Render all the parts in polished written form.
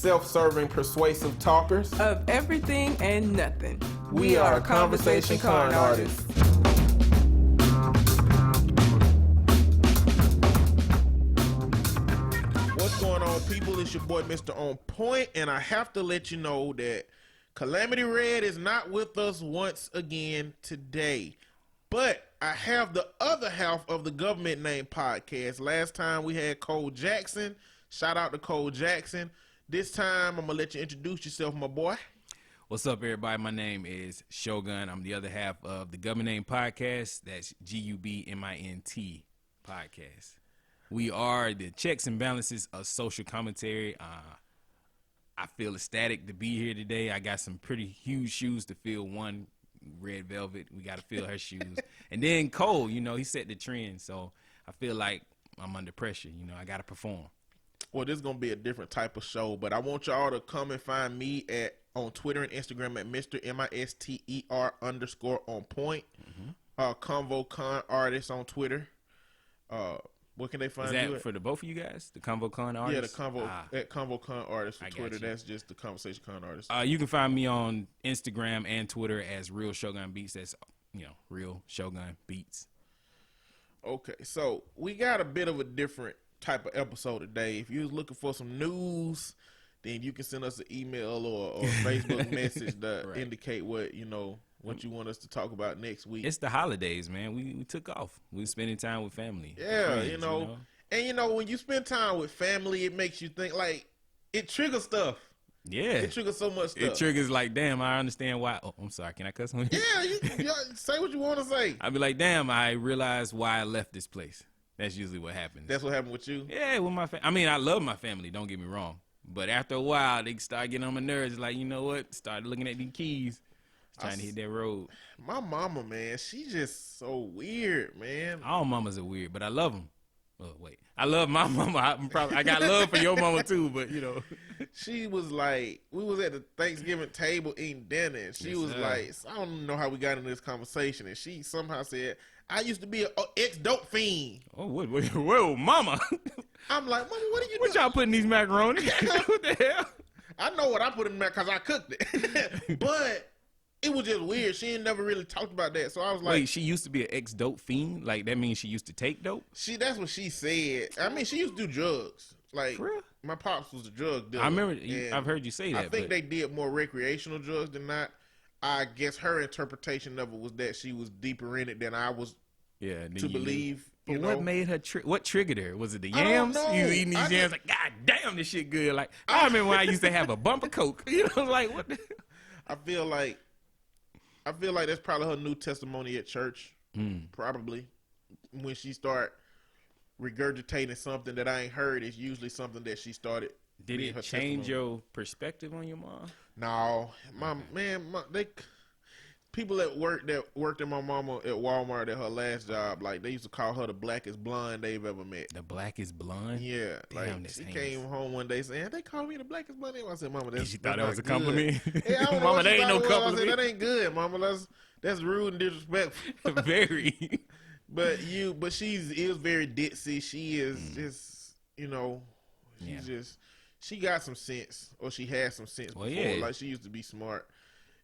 self-serving, persuasive talkers of everything and nothing. We are conversation con artists. What's going on, people? It's your boy, Mr. On Point, and I have to let you know that Calamity Red is not with us once again today. But I have the other half of the Gubmint Name Podcast. Last time we had Cole Jackson. Shout out to Cole Jackson. This time, I'm going to let you introduce yourself, my boy. What's up, everybody? My name is Shogun. I'm the other half of the Gubmint Name Podcast. That's Gubmint Podcast. We are the checks and balances of social commentary. I feel ecstatic to be here today. I got some pretty huge shoes to fill. One, Red Velvet. We got to fill her shoes. And then Cole, he set the trend. So I feel like I'm under pressure. I got to perform. Well, this is going to be a different type of show, but I want y'all to come and find me on Twitter and Instagram at Mr. Mister_on point. Convo Con Artist on Twitter. What can they find? Is that for the both of you guys? The Convo Con Artist? Yeah, the Convo at Convo Con Artist for Twitter. That's just the Conversation Con Artist. You can find me on Instagram and Twitter as Real Shogun Beats. That's Real Shogun Beats. Okay, so we got a bit of a different type of episode today. If you're looking for some news, then you can send us an email or a Facebook message to right. indicate what you want us to talk about next week. It's the holidays, man. We took off. We were spending time with family. Yeah, friends, And when you spend time with family, it makes you think, like, it triggers stuff. Yeah. It triggers so much stuff. It triggers like, damn, I understand why. Oh, I'm sorry. Can I cuss on you? Yeah, you say what you want to say. I'd be like, damn, I realized why I left this place. That's usually what happens. That's what happened with you? Yeah, with my family. I mean, I love my family, don't get me wrong. But after a while, they start getting on my nerves. Like, you know what? Started looking at these keys. Trying to hit that road. My mama, man, she's just so weird, man. All mamas are weird, but I love them. Oh, wait. I love my mama. I got love for your mama, too, but, She was like, we was at the Thanksgiving table eating dinner, and she was like, I don't know how we got into this conversation, and she somehow said, I used to be an ex-dope fiend. Oh, whoa, mama. I'm like, mama, what are you doing? What y'all putting these macaroni? What the hell? I know what I put in there because I cooked it. But it was just weird. She ain't never really talked about that. So I was like, wait, she used to be an ex-dope fiend? Like, that means she used to take dope? That's what she said. I mean, she used to do drugs. Like, my pops was a drug dealer. I remember, I've heard you say that. I think they did more recreational drugs than not. I guess her interpretation of it was that she was deeper in it than I was to believe. But what made her, what triggered her? Was it the yams? You was eating these yams like, God damn, this shit good. Like, I remember when I used to have a bumper Coke. Like, what the I feel like that's probably her new testimony at church. Probably. When she start regurgitating something that I ain't heard, it's usually something that she started. Did it change your perspective on your mom? No. People that worked in my mama at Walmart at her last job, like, they used to call her the blackest blonde they've ever met. The blackest blonde? Yeah. Damn, like, she came home one day saying, they call me the blackest blonde. I said, Mama, that's she thought that was a good. compliment? Yeah, Mama, that ain't no compliment. I said, that ain't good, Mama. That's rude and disrespectful. Very. But she is very ditzy. She is she got some sense, or she had some sense before. Yeah. Like, she used to be smart.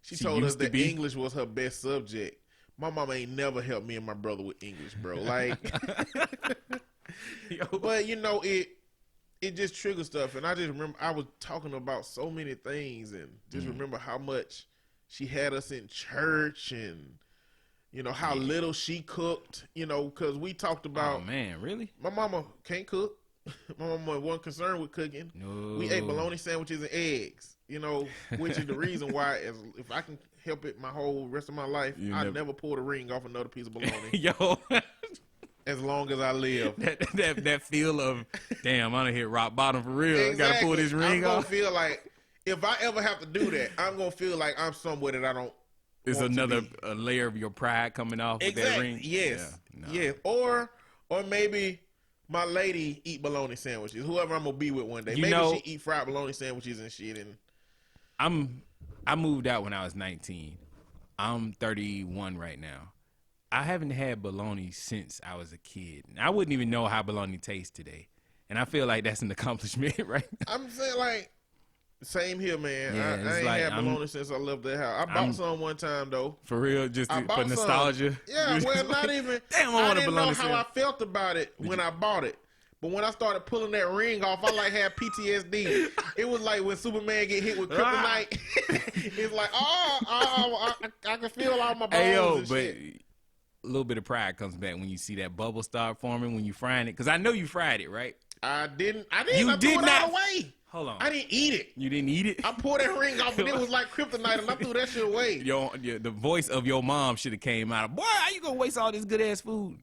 She told us that English was her best subject. My mama ain't never helped me and my brother with English, bro. Like, but it just triggers stuff. And I just remember I was talking about so many things, and just remember how much she had us in church, and how little she cooked. Because we talked about. Oh man, really? My mama can't cook. My mama wasn't concerned with cooking. No. We ate bologna sandwiches and eggs, which is the reason why, if I can help it my whole rest of my life, I never pulled a ring off another piece of bologna. Yo. As long as I live. That feel of, damn, I done hit rock bottom for real. Exactly. Gotta pull this ring I'm gonna off. feel like, if I ever have to do that, I'm gonna feel like I'm somewhere that I don't. It's another a layer of your pride coming off with that ring. Yes. Yeah. No. Yes. Or maybe my lady eat bologna sandwiches. Whoever I'm gonna be with one day, maybe she eat fried bologna sandwiches and shit. And I moved out when I was 19. I'm 31 right now. I haven't had bologna since I was a kid. I wouldn't even know how bologna tastes today, and I feel like that's an accomplishment, right? I'm saying, like, Same here, man. Yeah, I ain't like, had bologna since I left the house. I bought some one time though. For real, just for nostalgia. Yeah, well, not even. Damn, I want a didn't know bologna how I felt about it when I bought it. But when I started pulling that ring off, I like had PTSD. It was like when Superman get hit with kryptonite. It's like, I can feel all my bones and shit. A little bit of pride comes back when you see that bubble start forming when you frying it. Because I know you fried it, right? I didn't. You I did threw it not. all away. Hold on. I didn't eat it. You didn't eat it? I pulled that ring off and it was like kryptonite and I threw that shit away. The voice of your mom should have came out. Boy, how you going to waste all this good-ass food?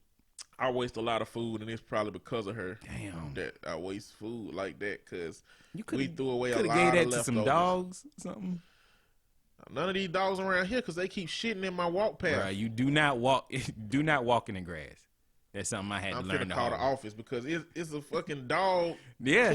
I waste a lot of food, and it's probably because of her. Damn. That I waste food like that because we threw away a lot of leftovers. Could have gave that to leftovers. some dogs or something. None of these dogs around here because they keep shitting in my walk path. Right, you do not walk in the grass. That's something I had to learn. I'm finna call the office because it's a fucking dog. Yeah.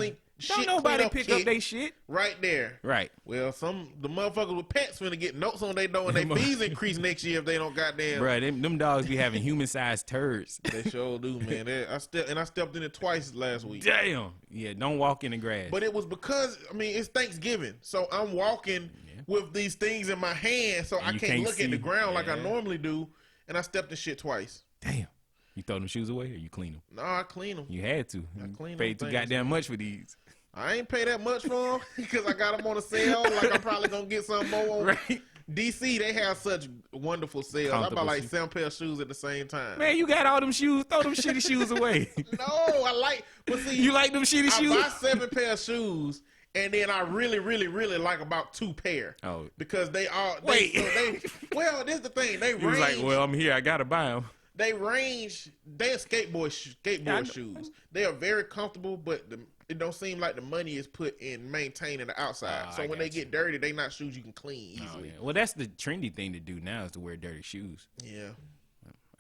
Don't nobody pick up they shit. Right there. Right. Well, the motherfuckers with pets finna get notes on their door and their fees increase next year if they don't goddamn. Bruh, them dogs be having human-sized turds. They sure do, man. I stepped in it twice last week. Damn. Yeah, don't walk in the grass. But it was because, it's Thanksgiving. So I'm walking with these things in my hand so I can't look at the ground like I normally do. And I stepped in shit twice. Damn. You throw them shoes away or you clean them? No, I clean them. You had to. I clean them. Paid too goddamn much for these. I ain't pay that much for them because I got them on a sale. Like I'm probably gonna get some more on right. DC. They have such wonderful sales. I bought like 7 pair of shoes at the same time. Man, you got all them shoes. Throw them shitty shoes away. No, but see, you like them shitty shoes? I buy 7 pair of shoes. And then I really, really, really like about 2 pair. Oh, because they are. Well, this is the thing. They range. He was like, well, I'm here. I gotta buy them. They range. They're skateboard shoes. They are very comfortable, but it don't seem like the money is put in maintaining the outside. So when they get dirty, they not shoes you can clean easily. Yeah. Well, that's the trendy thing to do now is to wear dirty shoes. Yeah,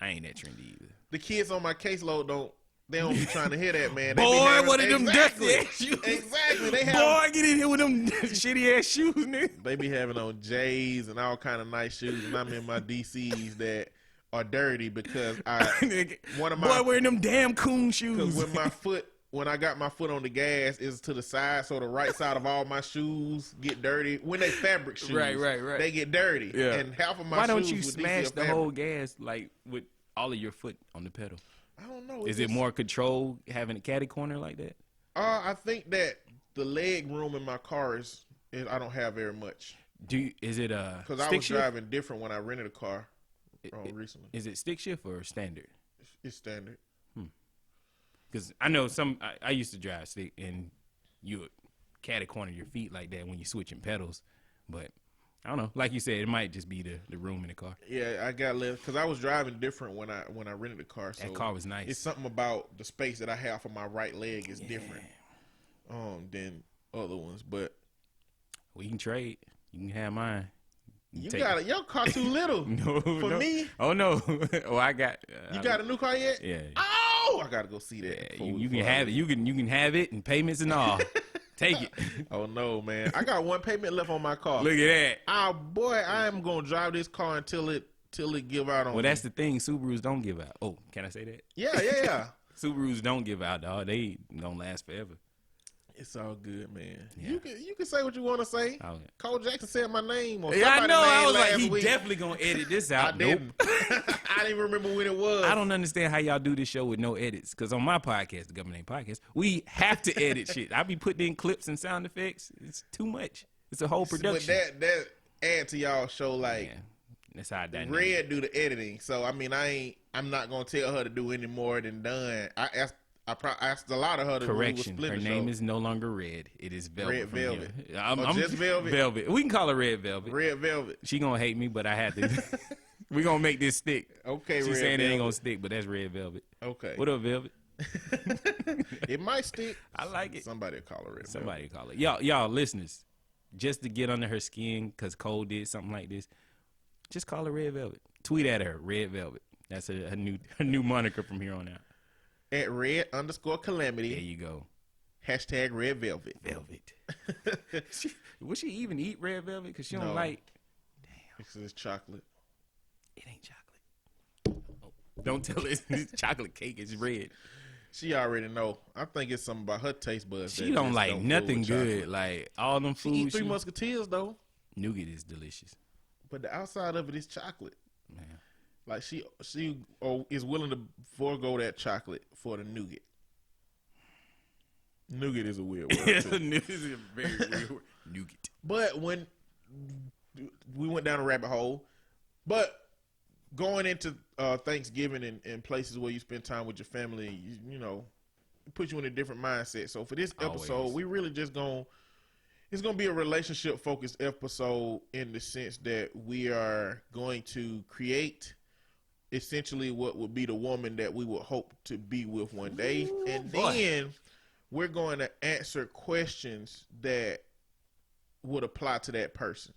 I ain't that trendy either. The kids on my caseload don't be trying to hear that, man. Boy, what are them dusty ass shoes? Exactly. Boy, get in here with them shitty ass shoes, nigga. They be having on J's and all kind of nice shoes, and I'm in my DCs that are dirty because boy wearing them damn coon shoes. Because when I got my foot on the gas, is to the side, so the right side of all my shoes get dirty. When they fabric shoes, right, they get dirty. Yeah. And half of my Why shoes don't you smash the whole gas like with all of your foot on the pedal? I don't know. Is it more control having a caddy corner like that? I think that the leg room in my car is I don't have very much. Is it because I was driving different when I rented a car recently. Is it stick shift or standard? It's standard. Because I know I used to drive stick and you would caddy corner your feet like that when you're switching pedals, but I don't know. Like you said, it might just be the room in the car. Yeah, I got left because I was driving different when I rented the car. So that car was nice. It's something about the space that I have for my right leg is different than other ones. But we can trade. You can have mine. Your car too little for me. Oh no! Oh, I got. You got a new car yet? Yeah. Oh, I gotta go see that. Yeah, you can have it. You can have it and payments and all. Take it. Oh no, man! I got 1 payment left on my car. Look at that. Oh boy, I am gonna drive this car until it give out on. Well, that's the thing. Subarus don't give out. Oh, can I say that? Yeah. Subarus don't give out, dog. They gonna last forever. It's all good, man. Yeah. You can say what you want to say. Oh, yeah. Cole Jackson said my name. Or yeah, I know. I was like, he week. definitely gonna edit this out. I didn't. I didn't even remember when it was. I don't understand how y'all do this show with no edits. Because on my podcast, the Gubmint Name Podcast, we have to edit shit. I be putting in clips and sound effects. It's too much. It's a whole production. But that add to y'all show like. Yeah. That's how I done. Red do the editing, so I mean, I'm not gonna tell her to do any more than done. I asked a lot of her to correction. Her name is no longer Red. It is Velvet. Red Velvet. I'm just Velvet. Velvet. We can call her Red Velvet. Red Velvet. She gonna hate me, but I had to. We gonna make this stick. Okay, she's Red saying Velvet. it ain't gonna stick, but that's Red Velvet. Okay. What up, Velvet? It might stick. I like it. Somebody call her Red Somebody call it. Y'all listeners, just to get under her skin because Cole did something like this, just call her Red Velvet. Tweet at her, Red Velvet. That's her new moniker from here on out. At red_calamity. There you go. # Red Velvet. Velvet. Would she even eat red velvet? Because she don't like. Damn. It's chocolate. It ain't chocolate. Oh, don't tell her it's chocolate cake. It's red. She already know. I think it's something about her taste buds. She don't like nothing good. Like all them She eat foods. Three Musketeers though. Nougat is delicious. But the outside of it is chocolate. Man. Like she is willing to forego that chocolate for the nougat. Nougat is a weird word. Too. Nougat is a very weird word. Nougat. But when we went down a rabbit hole, but going into Thanksgiving and places where you spend time with your family, you know, it puts you in a different mindset. So for this episode, we really just it's going to be a relationship focused episode in the sense that we are going to create essentially what would be the woman that we would hope to be with one day. And then we're going to answer questions that would apply to that person.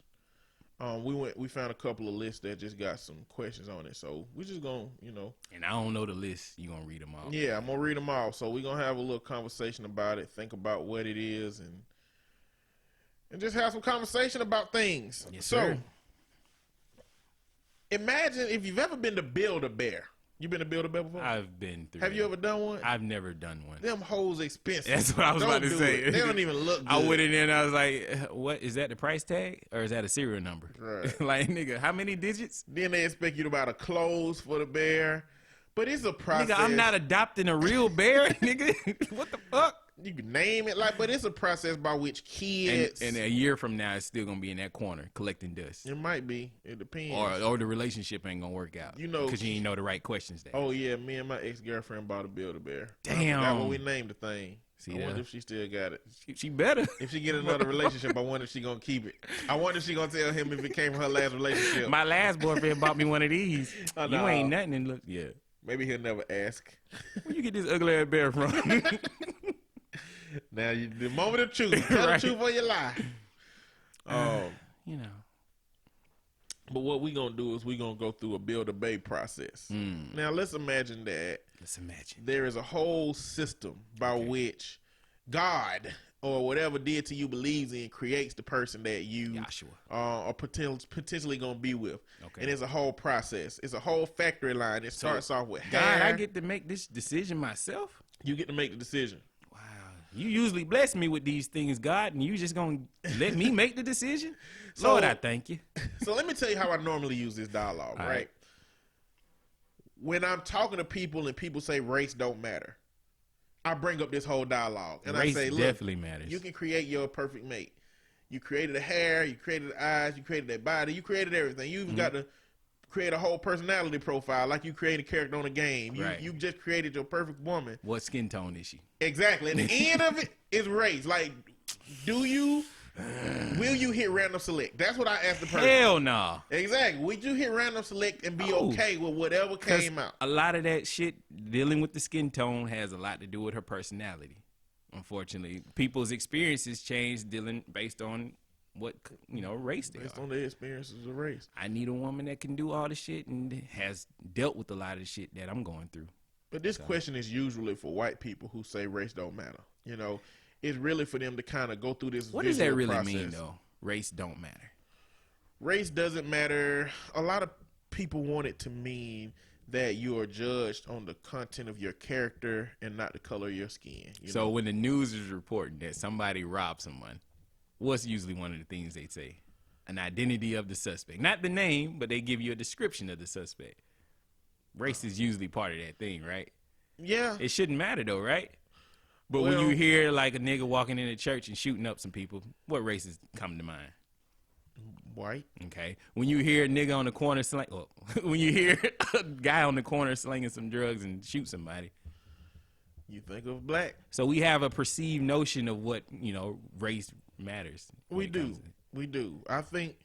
We found a couple of lists that just got some questions on it. So we're just going to, you know. And I don't know the list. You're going to read them all. Yeah, I'm going to read them all. So we're going to have a little conversation about it, think about what it is, and just have some conversation about things. Yes, sir. So imagine if you've ever been to Build-a-Bae. You been to Build-a-Bae before? I've been through. Have you ever done one? I've never done one. Them hoes expensive. That's what I was about to say. They don't even look good. I went in there and I was like, what, is that the price tag or is that a serial number? Right. Like, nigga, how many digits? Then they expect you to buy the clothes for the bear. But it's a process. Nigga, I'm not adopting a real bear, nigga. What the fuck? You can name it, but it's a process by which kids. And a year from now, it's still gonna be in that corner collecting dust. It might be. It depends. Or the relationship ain't gonna work out. You know, because you ain't know the right questions. There. Oh yeah, me and my ex-girlfriend bought a Build-a-Bae. Damn. I forgot what we named the thing. See I that? wonder if she still got it. She better. If she get another relationship, I wonder if she gonna keep it. I wonder if she gonna tell him if it came from her last relationship. My last boyfriend bought me one of these. Oh, You no. ain't nothing. And look, yeah. Maybe he'll never ask. Where you get this ugly ass bear from? Now, the moment of truth. Tell Right. the truth or you lie. You know. But what we gonna do is we gonna go through a Build-a-Bae process. Now, let's imagine that Let's imagine. there is a whole system by which God or whatever deity you believes in creates the person that you Joshua. are potentially gonna be with. Okay. And it's a whole process. It's a whole factory line. It starts off with hair. God, I get to make this decision myself? You get to make the decision. Wow. You usually bless me with these things, God, and you just gonna let me make the decision? So- Lord, I thank you. So let me tell you how I normally use this dialogue, All right? right. When I'm talking to people and people say race don't matter, I bring up this whole dialogue. And Race I say, look, definitely matters. you can create your perfect mate. You created the hair, you created the eyes, you created that body, you created everything. You even got to create a whole personality profile like you create a character on a game. Right. You just created your perfect woman. What skin tone is she? Exactly. And the end of it is race. Like, will you hit random select? That's what I asked the person. Hell no. Exactly. Would you hit random select and be Oh. okay with whatever came out? A lot of that shit dealing with the skin tone has a lot to do with her personality. Unfortunately, people's experiences change dealing based on what race they Based are. on their experiences of race. I need a woman that can do all the shit and has dealt with a lot of the shit that I'm going through. But this question is usually for white people who say race don't matter. You know, it's really for them to kind of go through this. What does that visual really process. mean, though? Race don't matter. Race doesn't matter. A lot of people want it to mean that you are judged on the content of your character and not the color of your skin. You So know? when the news is reporting that somebody robbed someone, what's usually one of the things they say? An identity of the suspect. Not the name, but they give you a description of the suspect. Race is usually part of that thing, right? Yeah. It shouldn't matter, though, right? But when Well- you hear like a nigga walking in a church and shooting up some people, what races come to mind? White. Okay. When you hear a nigga on the corner when you hear a guy on the corner slinging some drugs and shoot somebody. You think of black. So we have a perceived notion of what, race matters. when We it do. comes to- We do. I think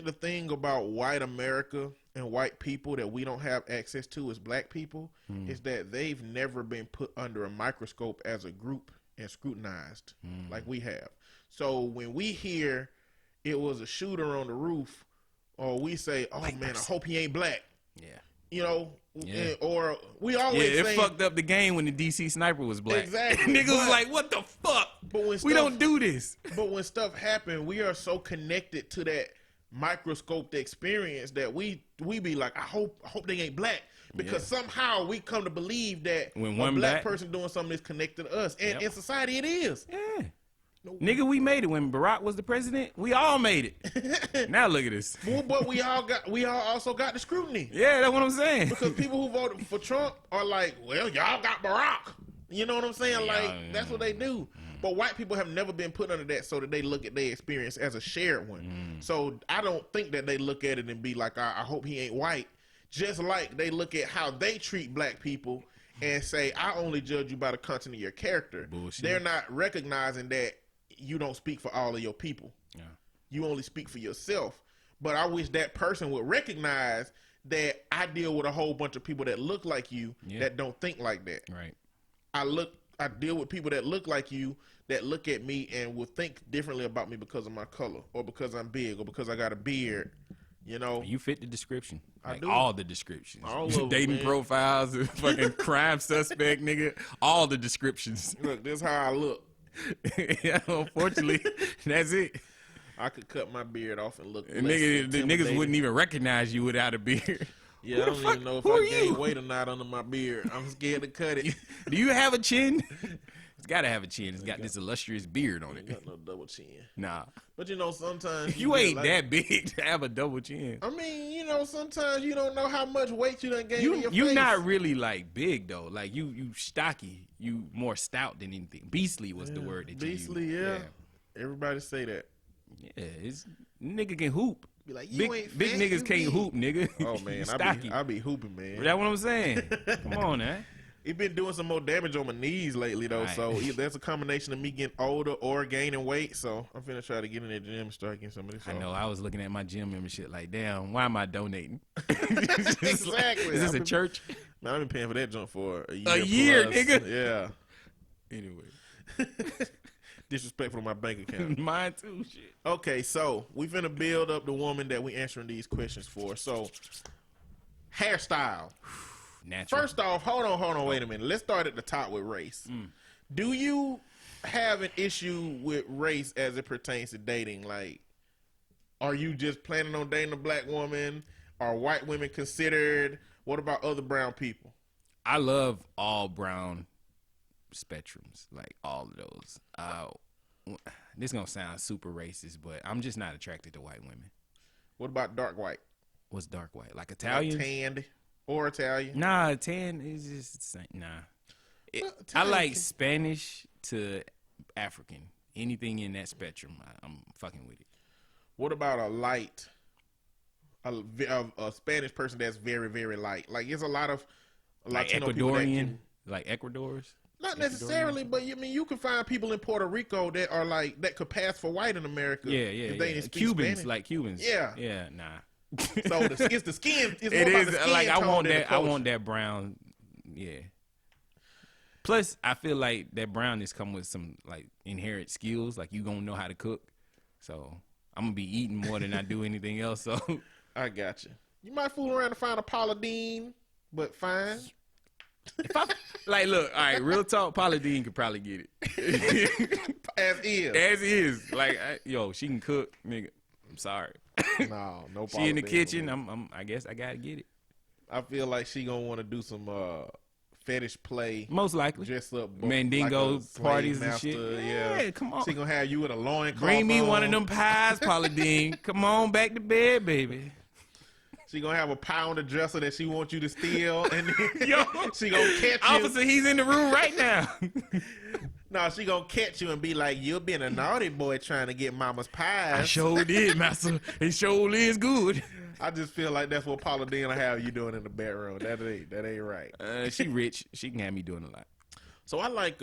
the thing about white America and white people that we don't have access to as black people is that they've never been put under a microscope as a group and scrutinized like we have. So when we hear it was a shooter on the roof, or we say, "Oh White man, person. I hope he ain't black," Yeah. and- or we always Yeah, it say, fucked up the game when the DC sniper was black. Exactly, Niggas was but- like, what the fuck? But when We don't do this. But when stuff happen, we are so connected to that microscope the experience that we be like, I hope they ain't black, because somehow we come to believe that when a one black person doing something is connected to us, and in society it is. Yeah. Nigga, we made it when Barack was the president. We all made it. Now look at this. Well, but we all also got the scrutiny. Yeah, that's what I'm saying. Because people who voted for Trump are like, well, y'all got Barack. You know what I'm saying? That's what they do. But white people have never been put under that so that they look at their experience as a shared one. So I don't think that they look at it and be like, I hope he ain't white. Just like they look at how they treat black people and say, I only judge you by the content of your character. Bullshit. They're not recognizing that you don't speak for all of your people. Yeah. You only speak for yourself. But I wish that person would recognize that I deal with a whole bunch of people that look like you that don't think like that. Right. I deal with people that look like you, that look at me and will think differently about me because of my color, or because I'm big, or because I got a beard. You know, you fit the description. I do. All the descriptions. All of them, dating man. profiles, fucking crime suspect, nigga. All the descriptions. Look, this is how I look. Yeah, unfortunately, that's it. I could cut my beard off and look. The niggas wouldn't even recognize you without a beard. Yeah, I don't even know if I gained weight or not under my beard. I'm scared to cut it. Do you have a chin? It's got to have a chin. It's got this illustrious beard on it. Got no double chin. Nah. But you know, sometimes You ain't that big to have a double chin. I mean, you know, sometimes you don't know how much weight you done gained in your You face. not really like big though. Like you stocky. You more stout than anything. Beastly was the word that Beastly, you used. yeah. Everybody say that. Yeah, it's nigga can hoop. Be like, you Big ain't big fat, niggas you can't big. hoop, nigga. Oh You man, stocky. I be hooping, man. That's what I'm saying. Come on, man. He been doing some more damage on my knees lately though, Right. so that's a combination of me getting older or gaining weight. So I'm finna try to get in the gym and start getting some of this. I off. know. I was looking at my gym membership like, damn, why am I donating? Exactly. Is this a church? Man, I've been paying for that junk for a year. A year, plus. nigga? Yeah. Anyway, Disrespectful to my bank account. mine too. Shit. Okay, so we finna build up the woman that we answering these questions for. So, hairstyle. Natural. First off, hold on, wait a minute. Let's start at the top with race. Do you have an issue with race as it pertains to dating? Like, are you just planning on dating a black woman? Are white women considered? What about other brown people? I love all brown spectrums, like all of those. This gonna sound super racist, but I'm just not attracted to white women. What about dark white? What's dark white? Like Italian? Like tanned or Italian? Nah, tan is just nah. I like Spanish to African. Anything in that spectrum, I'm fucking with it. What about a Spanish person that's very, very light? Like, there's a lot of Like Latino people that Ecuadorian, like Ecuador's. not necessarily, but you can find people in Puerto Rico that are like that could pass for white in America. Yeah, if they didn't speak Cubans, Spanish. like Cubans. Yeah. Nah. So it's the skin. It's It more is about the skin like I tone want than the that. I culture. want that brown. Yeah. Plus, I feel like that brownness come with some like inherent skills. Like you gonna know how to cook. So I'm gonna be eating more than I do anything else. So I got you. You might fool around to find a Paula Deen, but fine. if I like, look, all right, real talk. Paula Deen could probably get it As is. as is. Like, yo, she can cook, nigga. I'm sorry. No Paula She in the Deen. kitchen. I guess I gotta get it. I feel like she gonna want to do some fetish play. Most likely. Dress up Mandingo like a slave parties and master, shit. Yeah, Come on. She gonna have you with a loincloth. Bring me one of on. them pies, Paula Deen. Come on back to bed, baby. She gonna have a pounder dresser that she wants you to steal, and then Yo, she gonna catch you. Officer, he's in the room right now. No, she gonna catch you and be like, "You're being a naughty boy trying to get mama's pies." I sure did, master. It sure is good. I just feel like that's what Paula Deen will have you doing in the bedroom. That ain't right. She rich. She can have me doing a lot. So I like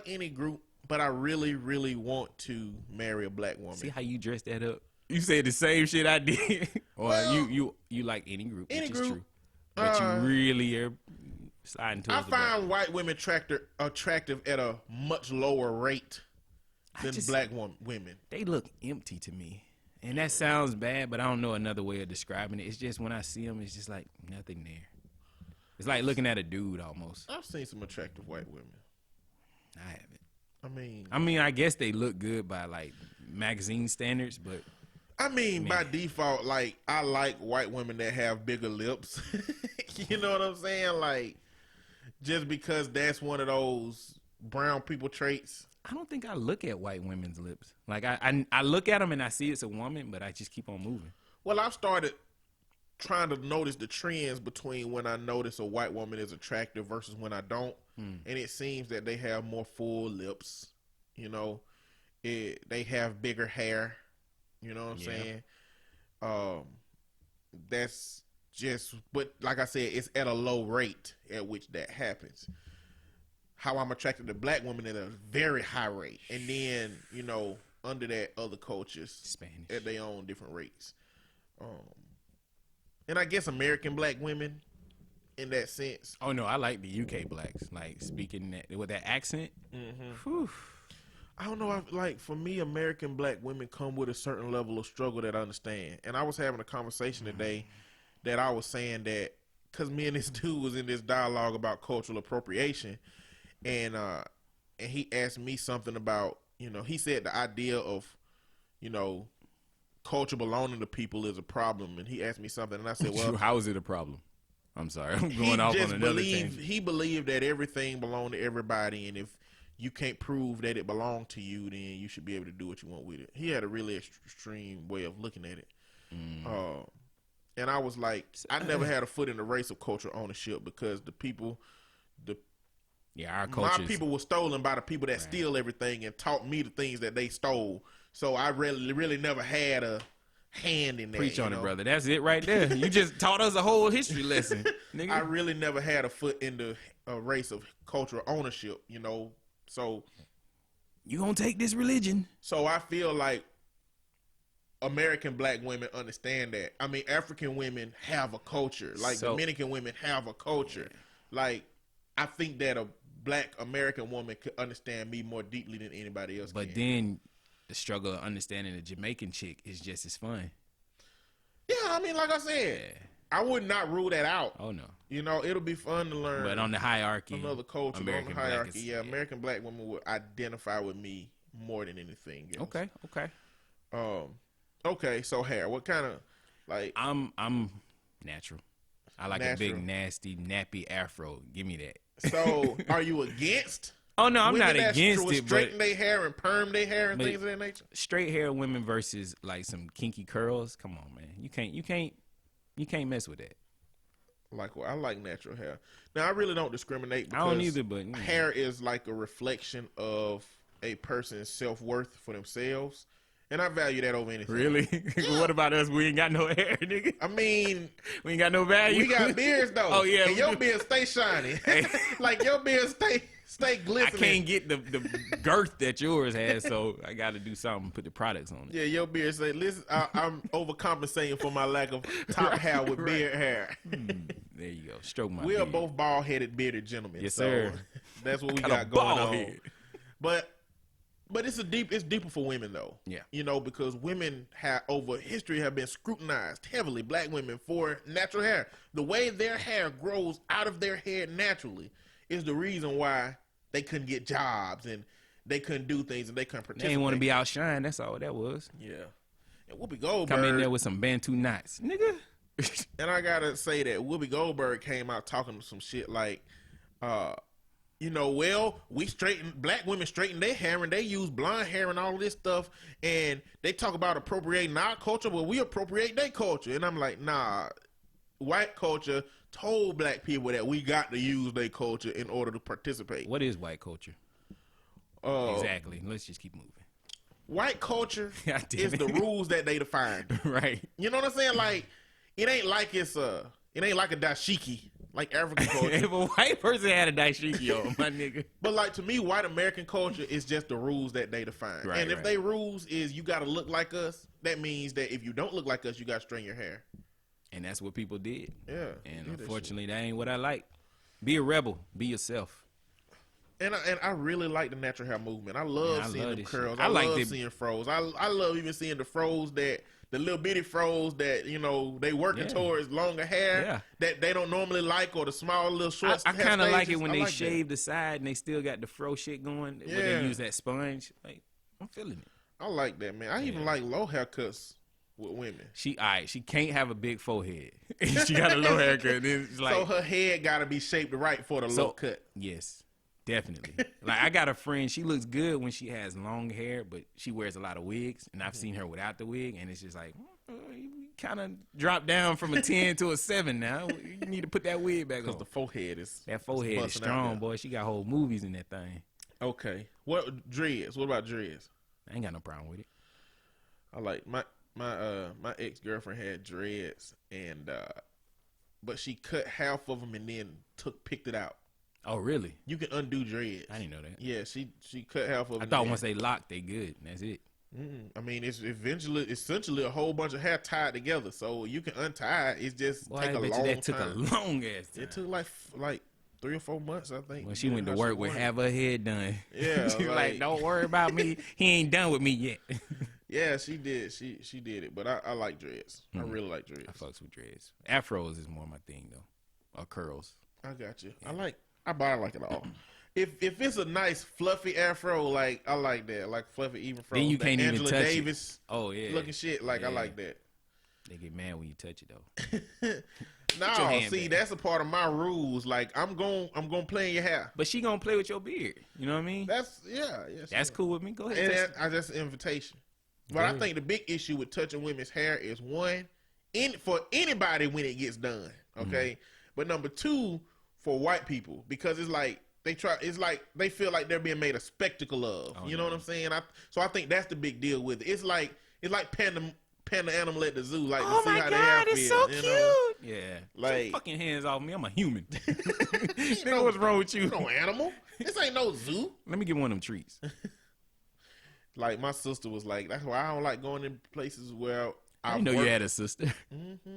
any group, but I really, really want to marry a black woman. See how you dressed that up? You said the same shit I did. Or Well, you like any group, any which is group. true. But you really are sliding I towards the black. find white women attractive at a much lower rate than black women. They look empty to me. And that sounds bad, but I don't know another way of describing it. It's just when I see them, it's just like nothing there. It's like looking at a dude almost. I've seen some attractive white women. I haven't. I mean, I guess they look good by like magazine standards, but I mean, by default, like, I like white women that have bigger lips. You know what I'm saying? Like, just because that's one of those brown people traits. I don't think I look at white women's lips. Like, I look at them and I see it's a woman, but I just keep on moving. Well, I've started trying to notice the trends between when I notice a white woman is attractive versus when I don't. And it seems that they have more full lips, you know. They have bigger hair, you know what I'm saying? That's just, but like I said, it's at a low rate at which that happens. How I'm attracted to black women at a very high rate. And then, you know, under that, other cultures Spanish at their own different rates. And I guess American black women in that sense. Oh no, I like the UK blacks, like speaking with that accent. Whew. I don't know. Like, for me, American black women come with a certain level of struggle that I understand. And I was having a conversation today that I was saying that, because me and this dude was in this dialogue about cultural appropriation, and he asked me something about, you know, he said the idea of, you know, culture belonging to people is a problem, and he asked me something, and I said, well, how is it a problem? I'm sorry, I'm going off on another tangent. He believed that everything belonged to everybody, and if you can't prove that it belonged to you, then you should be able to do what you want with it. He had a really extreme way of looking at it. And I was like, I never had a foot in the race of cultural ownership, because our culture, my people were stolen by the people that steal everything and taught me the things that they stole. So I really never had a hand in that. Preach on it, brother. That's it right there. You just taught us a whole history lesson, nigga. I really never had a foot in the race of cultural ownership, you know. So you gonna take this religion? So I feel like American black women understand that. I mean, African women have a culture. Like, Dominican women have a culture. Like, I think that a black American woman could understand me more deeply than anybody else. But then the struggle of understanding a Jamaican chick is just as fun. Yeah, I mean, like I said, I would not rule that out. Oh no, you know, it'll be fun to learn. But on the hierarchy, another culture, American on the hierarchy, black is, American black women would identify with me more than anything else. Okay. Okay. So hair, what kind of, like? I'm natural. I like a big, nasty, nappy afro. Give me that. So, are you against? Oh no, I'm not against it. Straighten their hair and perm their hair and things of that nature. Straight hair women versus like some kinky curls. Come on, man. You can't mess with that. Like, well, I like natural hair. Now, I really don't discriminate. Because I don't either, but hair is like a reflection of a person's self-worth for themselves. And I value that over anything. Really? Yeah. What about us? We ain't got no hair, nigga. I mean, we ain't got no value. We got beards though. Oh yeah, and your beard stay shiny. Like, your beard stay glistening. I can't get the girth that yours has, so I got to do something. Put the products on it. Yeah, your beard say, listen, I'm overcompensating for my lack of top hair with beard hair. There you go. Stroke my. We beard. are both bald-headed, bearded gentlemen. Yes, so sir. That's what we got going on. Head. But it's deeper for women though. Yeah. You know, because women over history have been scrutinized heavily, black women, for natural hair. The way their hair grows out of their head naturally is the reason why they couldn't get jobs and they couldn't do things and they couldn't participate. They didn't want to be outshined. That's all that was. Yeah. And Whoopi Goldberg come in there with some Bantu knots, nigga. And I gotta say that Whoopi Goldberg came out talking some shit like, you know, well, black women straighten their hair and they use blonde hair and all this stuff, and they talk about appropriating our culture, but we appropriate their culture. And I'm like, nah, white culture told black people that we got to use their culture in order to participate. What is white culture? Exactly. Let's just keep moving. White culture is the rules that they defined. Right. You know what I'm saying? Like, it ain't like a dashiki. Like African culture. If a white person had a dashiki on, my nigga. But like, to me, white American culture is just the rules that they define. Right, and if they rules is you got to look like us, that means that if you don't look like us, you got to straighten your hair. And that's what people did. Yeah. And unfortunately, that ain't what I like. Be a rebel. Be yourself. And I really like the natural hair movement. I love seeing the curls. Shit. I love seeing froze. I love even seeing the froze the little bitty froze that, you know, they working towards longer hair that they don't normally like, or the small little short I kind of like it when they shave the side and they still got the fro shit going, but they use that sponge. Like, I'm feeling it. I like that, man. I even like low haircuts with women. She can't have a big forehead. She got a low haircut. It's like, so her head got to be shaped right for the low cut. Yes, definitely. Like I got a friend. She looks good when she has long hair, but she wears a lot of wigs. And I've seen her without the wig, and it's just like you kind of dropped down from a 10 to a 7 now. You need to put that wig back on. Because the forehead is strong, boy. She got whole movies in that thing. Okay. What dreads? What about dreads? I ain't got no problem with it. I like my ex-girlfriend had dreads, and but she cut half of them and then picked it out. Oh, really? You can undo dreads. I didn't know that. Yeah, she cut half of them. I thought once they lock, they good. That's it. I mean, it's essentially a whole bunch of hair tied together, so you can untie it. It's just take a long time. That took a long ass time. It took like 3 or 4 months, I think. When she went to work with half her head done. Yeah, she like, don't worry about me. He ain't done with me yet. Yeah, she did. She did it, but I like dreads. I really like dreads. I fucks with dreads. Afros is more my thing though, or curls. I got you. Yeah. I like it all. If it's a nice fluffy afro, like I like that, like fluffy even from then you can't even Angela touch Davis. It. Oh yeah, looking shit. Like I like that. They get mad when you touch it though. No, see, that's a part of my rules. Like I'm gonna play in your hair, but she gonna play with your beard. You know what I mean? That's cool with me. Go ahead. And that's an invitation. But I think the big issue with touching women's hair is one, for anybody when it gets done, okay. But number two, for white people, because it's like they feel like they're being made a spectacle of. You know what I'm saying? So I think that's the big deal with it. It's like panda animal at the zoo, like to see how their hair feels. It's so cute. Know? Yeah, like get your fucking hands off me. I'm a human. Nigga, what's wrong with you? You no animal. This ain't no zoo. Let me get one of them treats. Like my sister was like, that's why I don't like going in places where I didn't know you had a sister.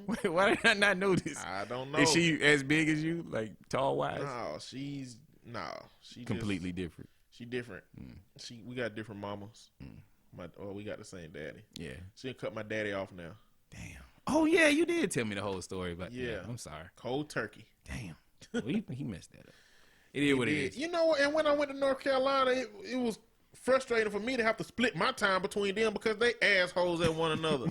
Why did I not know this? I don't know. Is she as big as you, like tall wise? No, she's completely different. She different. We got different mamas. We got the same daddy. Yeah. She done cut my daddy off now. Damn. Oh yeah, you did tell me the whole story, but yeah, I'm sorry. Cold turkey. Damn. Well, he messed that up. It is what it is. You know what? And when I went to North Carolina, it was frustrating for me to have to split my time between them because they assholes at one another.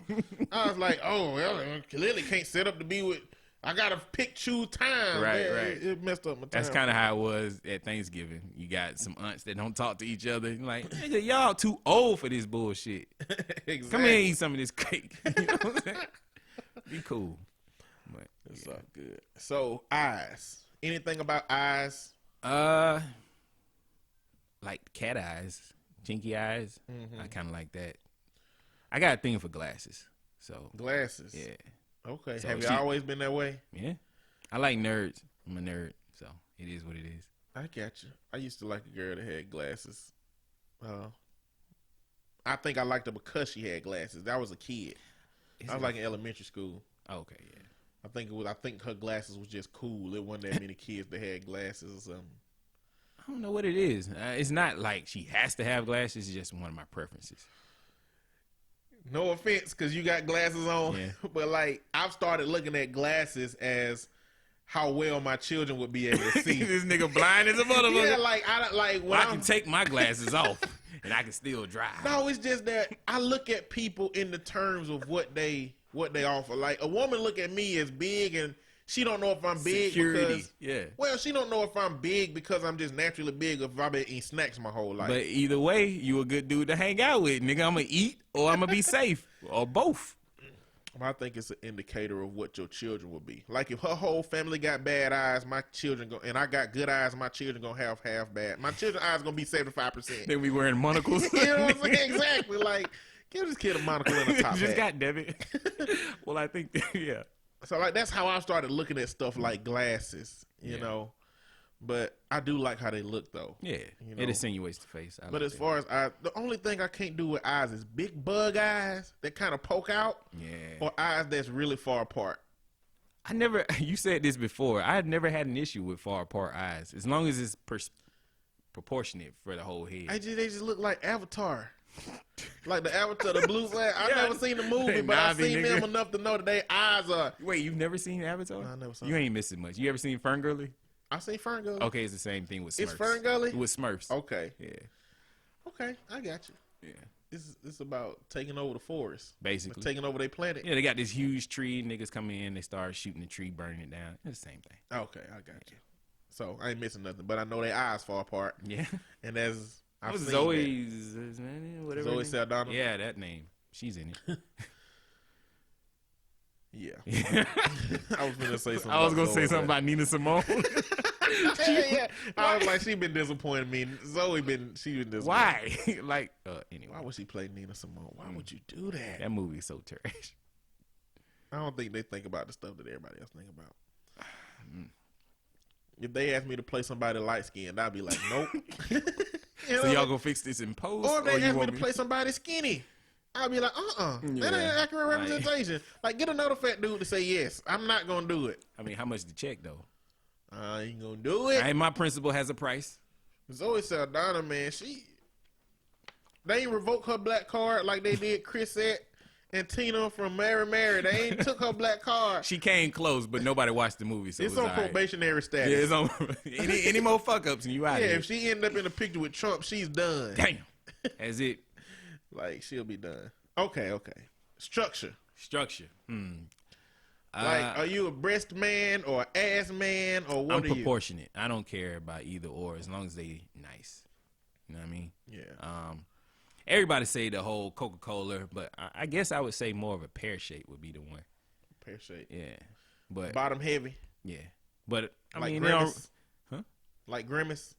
I was like, oh, well, I clearly can't set up to be with. I gotta choose time. Right. It messed up my time. That's kind of how it was at Thanksgiving. You got some aunts that don't talk to each other. Like, nigga, y'all too old for this bullshit. Exactly. Come here and eat some of this cake. You know what I'm saying? Be cool. But it's all good. So eyes. Anything about eyes? Like cat eyes, chinky eyes. I kind of like that. I got a thing for glasses. So glasses. Yeah. Okay. So have you always been that way? Yeah. I like nerds. I'm a nerd, so it is what it is. I got you. I used to like a girl that had glasses. I think I liked her because she had glasses. That was a kid. I was like in elementary school. Okay, yeah. I think her glasses was just cool. It wasn't that many kids that had glasses or something. I don't know what it is. It's not like she has to have glasses. It's just one of my preferences. No offense, because you got glasses on. Yeah. But like, I've started looking at glasses as how well my children would be able to see. This nigga blind as a motherfucker. Yeah, like I can take my glasses off and I can still drive. No, it's just that I look at people in the terms of what they offer. Like a woman look at me as big and she don't know if I'm big because she don't know if I'm big because I'm just naturally big or if I've been eating snacks my whole life. But either way, you a good dude to hang out with. Nigga, I'm gonna eat or I'm gonna be safe or both. I think it's an indicator of what your children will be. Like if her whole family got bad eyes, my children and I got good eyes, my children gonna have half bad. My children's eyes gonna be 75%. They be wearing monocles. You know what I'm saying? Exactly. Like give this kid a monocle and a top Just hat. got debit. Well, I think yeah. So like that's how I started looking at stuff like glasses, you know. But I do like how they look though. Yeah, you know? It insinuates the face. But as far as the only thing I can't do with eyes is big bug eyes that kind of poke out. Yeah. Or eyes that's really far apart. You said this before. I had never had an issue with far apart eyes as long as it's proportionate for the whole head. They just look like Avatar. Like the Avatar, the blue flag. I've never seen the movie, but I've seen them enough to know that their eyes are. Wait, you've never seen Avatar? No, I never saw You ain't missing much. You ever seen Ferngully? I seen Ferngully. Okay, it's the same thing with Smurfs. It's Ferngully? With Smurfs. Okay. Yeah. Okay, I got you. Yeah. It's about taking over the forest. Basically. It's taking over their planet. Yeah, they got this huge tree. Niggas come in, they start shooting the tree, burning it down. It's the same thing. Okay, I got you. So I ain't missing nothing, but I know their eyes fall apart. Yeah. And as I've seen Zoe's whatever. Zoe Saldana. Yeah, that name. She's in it. Yeah. I was gonna say something. I was gonna about say Zoe, something about Nina Simone. yeah. I was like, she been disappointing me. She been disappointed. Why? Like, anyway. Why would she play Nina Simone? Why would you do that? That movie is so trash. I don't think they think about the stuff that everybody else think about. If they asked me to play somebody light skinned, I'd be like, nope. So y'all gonna fix this in post? Or if they asked me to me play somebody skinny, I'd be like, That ain't Yeah. accurate representation. Like, get another fat dude to say yes. I'm not gonna do it. I mean, how much the check though? I ain't gonna do it. My principal has a price. Zoe Saldana, man, they ain't revoked her black card like they did Chrisette and Tina from Mary Mary. They ain't took her black card. She came close, but nobody watched the movie, so It's it was on all right. probationary status. Yeah, it's on. any more fuck ups and you out Yeah, here. if she end up in a picture with Trump, she's done. Damn. That's it. Like, she'll be done. Okay. Structure. Like, are you a breast man or ass man or what I'm are you? proportionate. I don't care about either or as long as they nice. You know what I mean? Yeah. Everybody say the whole Coca-Cola, but I guess I would say more of a pear shape would be the one. Pear shape. Yeah. But Bottom heavy. yeah. But I Like mean, Grimace. Huh? Like Grimace.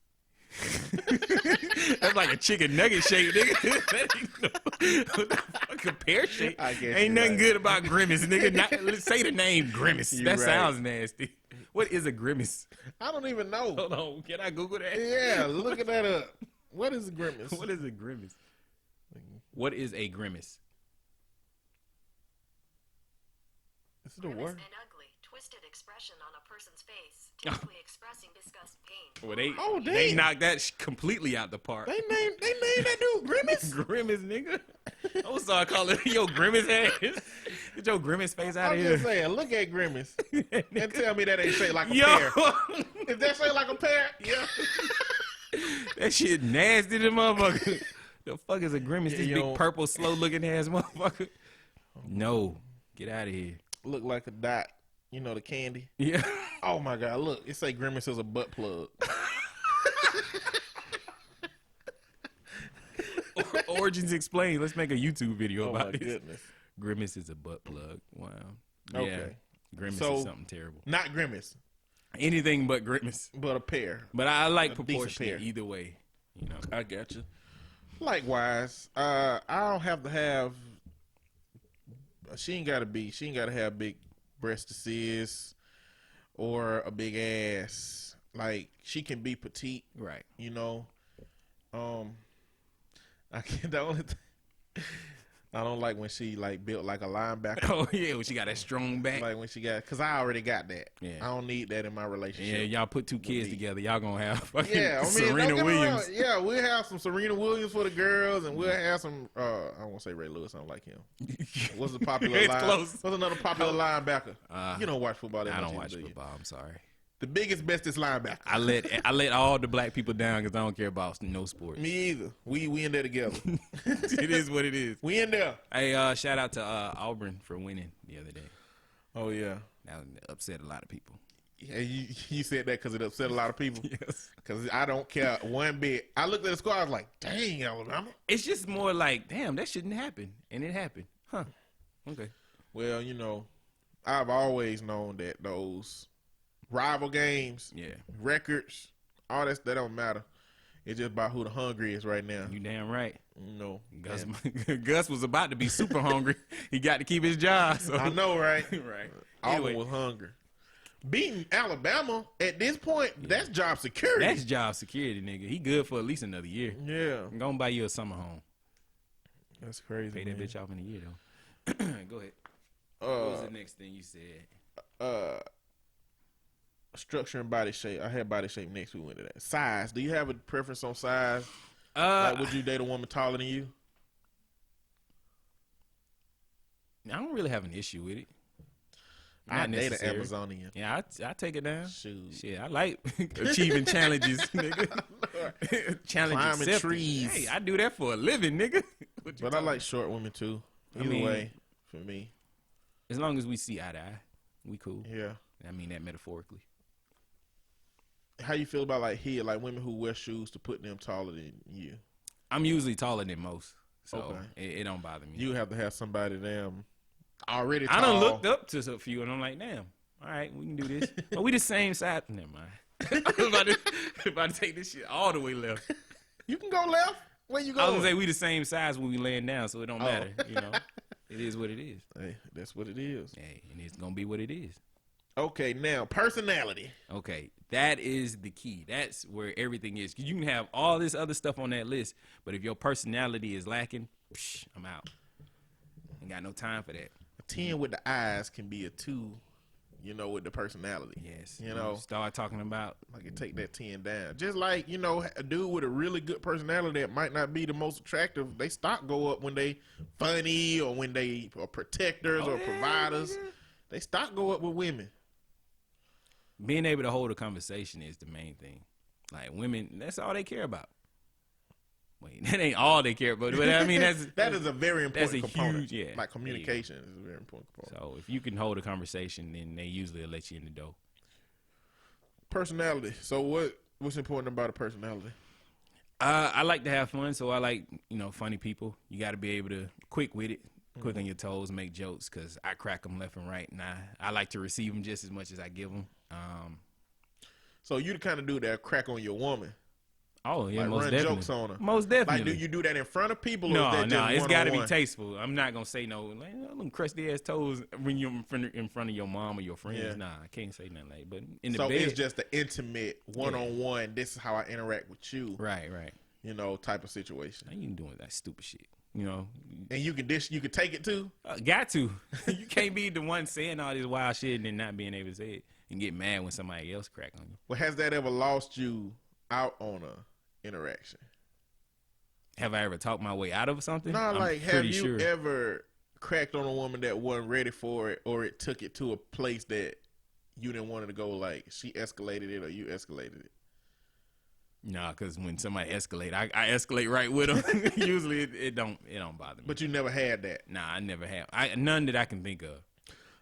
That's like a chicken nugget shape, nigga. That ain't what the fuck a pear shape? I guess Ain't you're nothing right. good about Grimace, nigga. Let's say the name Grimace. You're That right. sounds nasty. What is a grimace? I don't even know. Hold on, can I Google that? Yeah, look at that up. What is a grimace? What is a grimace? What is a grimace? Is it a Grimace word? an ugly, twisted expression on a person's face, typically expressing disgust, pain. Well, they Oh, they dang. knocked that completely out the park. They named that dude Grimace? Grimace, nigga. I was start calling yo grimace ass. Get your grimace face out I'm of just here. saying, look at Grimace and tell me that ain't shaped like a Yo, pear. Is that shaped like a pear? yeah. That shit nasty, the motherfucker. The fuck is a grimace? Yeah, This you big don't- purple, slow looking ass motherfucker. No, get out of here. Look like a dot. You know the candy? Yeah. Oh my God, look. It say Grimace is a butt plug. Origins explained. Let's make a YouTube video Oh my about this. goodness. Grimace is a butt plug. Wow. Yeah. Okay. Grimace So- is something terrible. Not Grimace, Anything but grimace. but a pear. But I like A decent proportionate pair. either way. You know. I got you. Likewise, I don't have to have. She ain't gotta have big breastises or a big ass. Like, she can be petite, Right. you know. I can't. The only thing I don't like when she like built like a linebacker. Oh yeah, when she got that strong back. Like when she got, cause I already got that. Yeah. I don't need that in my relationship. Yeah, y'all put two kids me. together, y'all gonna have fucking Yeah, I mean, Serena don't get me Williams. wrong. Yeah, we'll have some Serena Williams for the girls, and we'll have some. I won't say Ray Lewis. I don't like him. What's the popular It's line? close. What's another popular linebacker? Uh, You don't watch football. That I much don't either, watch do you? football. I'm sorry. The biggest, bestest linebacker. I let all the black people down because I don't care about no sports. Me either. We in there together. It is what it is. We in there. Hey, shout out to Auburn for winning the other day. Oh yeah. That upset a lot of people. Yeah, you said that because it upset a lot of people. Yes. Because I don't care one bit. I looked at the score. I was like, dang, Alabama. It's just more like, damn, that shouldn't happen, and it happened. Huh? Okay. Well, you know, I've always known that those rival games, Yeah. records, all that don't matter. It's just about who the hungry is right now. You damn right. You know, Gus, and Gus was about to be super hungry. He got to keep his job. So. I know, right? Right. Auburn Anyway, was hungry. Beating Alabama at this point, that's job security. that's job security, nigga. He good for at least another year. yeah, I'm gonna buy you a summer home. that's crazy. Pay that man. bitch off in a year though. Go ahead. What was the next thing you said? Structure and body shape. I had body shape next. We went to that. Size. Do you have a preference on size? Like, would you date a woman taller than you? I don't really have an issue with it. I date an necessary. Amazonian. Yeah, I take it down. Shoot. Shit, I like achieving challenges, nigga. Challenge Climbing accepted. trees. Hey, I do that for a living, nigga. What you But I talking like short women too. Either mean- way, for me. As long as we see eye to eye, we cool. Yeah. I mean that metaphorically. How you feel about like women who wear shoes to put them taller than you? I'm usually taller than most, so Okay. it don't bother me. You have to have somebody damn already tall. I done looked up to a few, and I'm like, damn, all right, we can do this. But we the same size. Never mind. I'm about to take this shit all the way left. You can go left. Where you I was going? gonna say we the same size when we laying down, so it don't matter. You know, it is what it is. Hey, that's what it is. Hey, and it's gonna be what it is. Okay, now personality. Okay, that is the key. That's where everything is. 'Cause you can have all this other stuff on that list, but if your personality is lacking, I'm out. Ain't got no time for that. A 10 with the eyes can be a 2, you know, with the personality. Yes, You know, start talking about. like it take that 10 down. Just like, you know, a dude with a really good personality that might not be the most attractive, they stock go up when they funny or when they are protectors or providers. They stock go up with women. Being able to hold a conversation is the main thing. Like women, that's all they care about. Wait, that ain't all they care about, but I mean That is a very important that's a component. huge, yeah. Like communication is a very important component. So if you can hold a conversation, then they usually will let you in the door. Personality. So what's important about a personality? I like to have fun, so I like, funny people. You got to be able to quick with it, quick on your toes, make jokes, because I crack them left and right, and I like to receive them just as much as I give them. So you the kind of dude that crack on your woman, Oh yeah, like most run definitely. jokes on her. Most definitely. Like, do you do that in front of people? Or No, is that just it's got to be one-on-one? tasteful. I'm not gonna say no. Like, them crusty ass toes when you're in front of your mom or your friends. Yeah. Nah, I can't say nothing like. But in the So bed, it's just the intimate one-on-one. This is how I interact with you. right. You know, type of situation. Now you doing that stupid shit. And you can take it too. got to. You can't be the one saying all this wild shit and then not being able to say it and get mad when somebody else crack on you. Well, has that ever lost you out on a interaction? Have I ever talked my way out of something? No, I'm like, have pretty you sure. ever cracked on a woman that wasn't ready for it, or it took it to a place that you didn't want it to go? Like, she escalated it or you escalated it? Nah, because when somebody escalate, I escalate right with them. Usually it don't bother me. But you never had that. Nah, I never have. None that I can think of.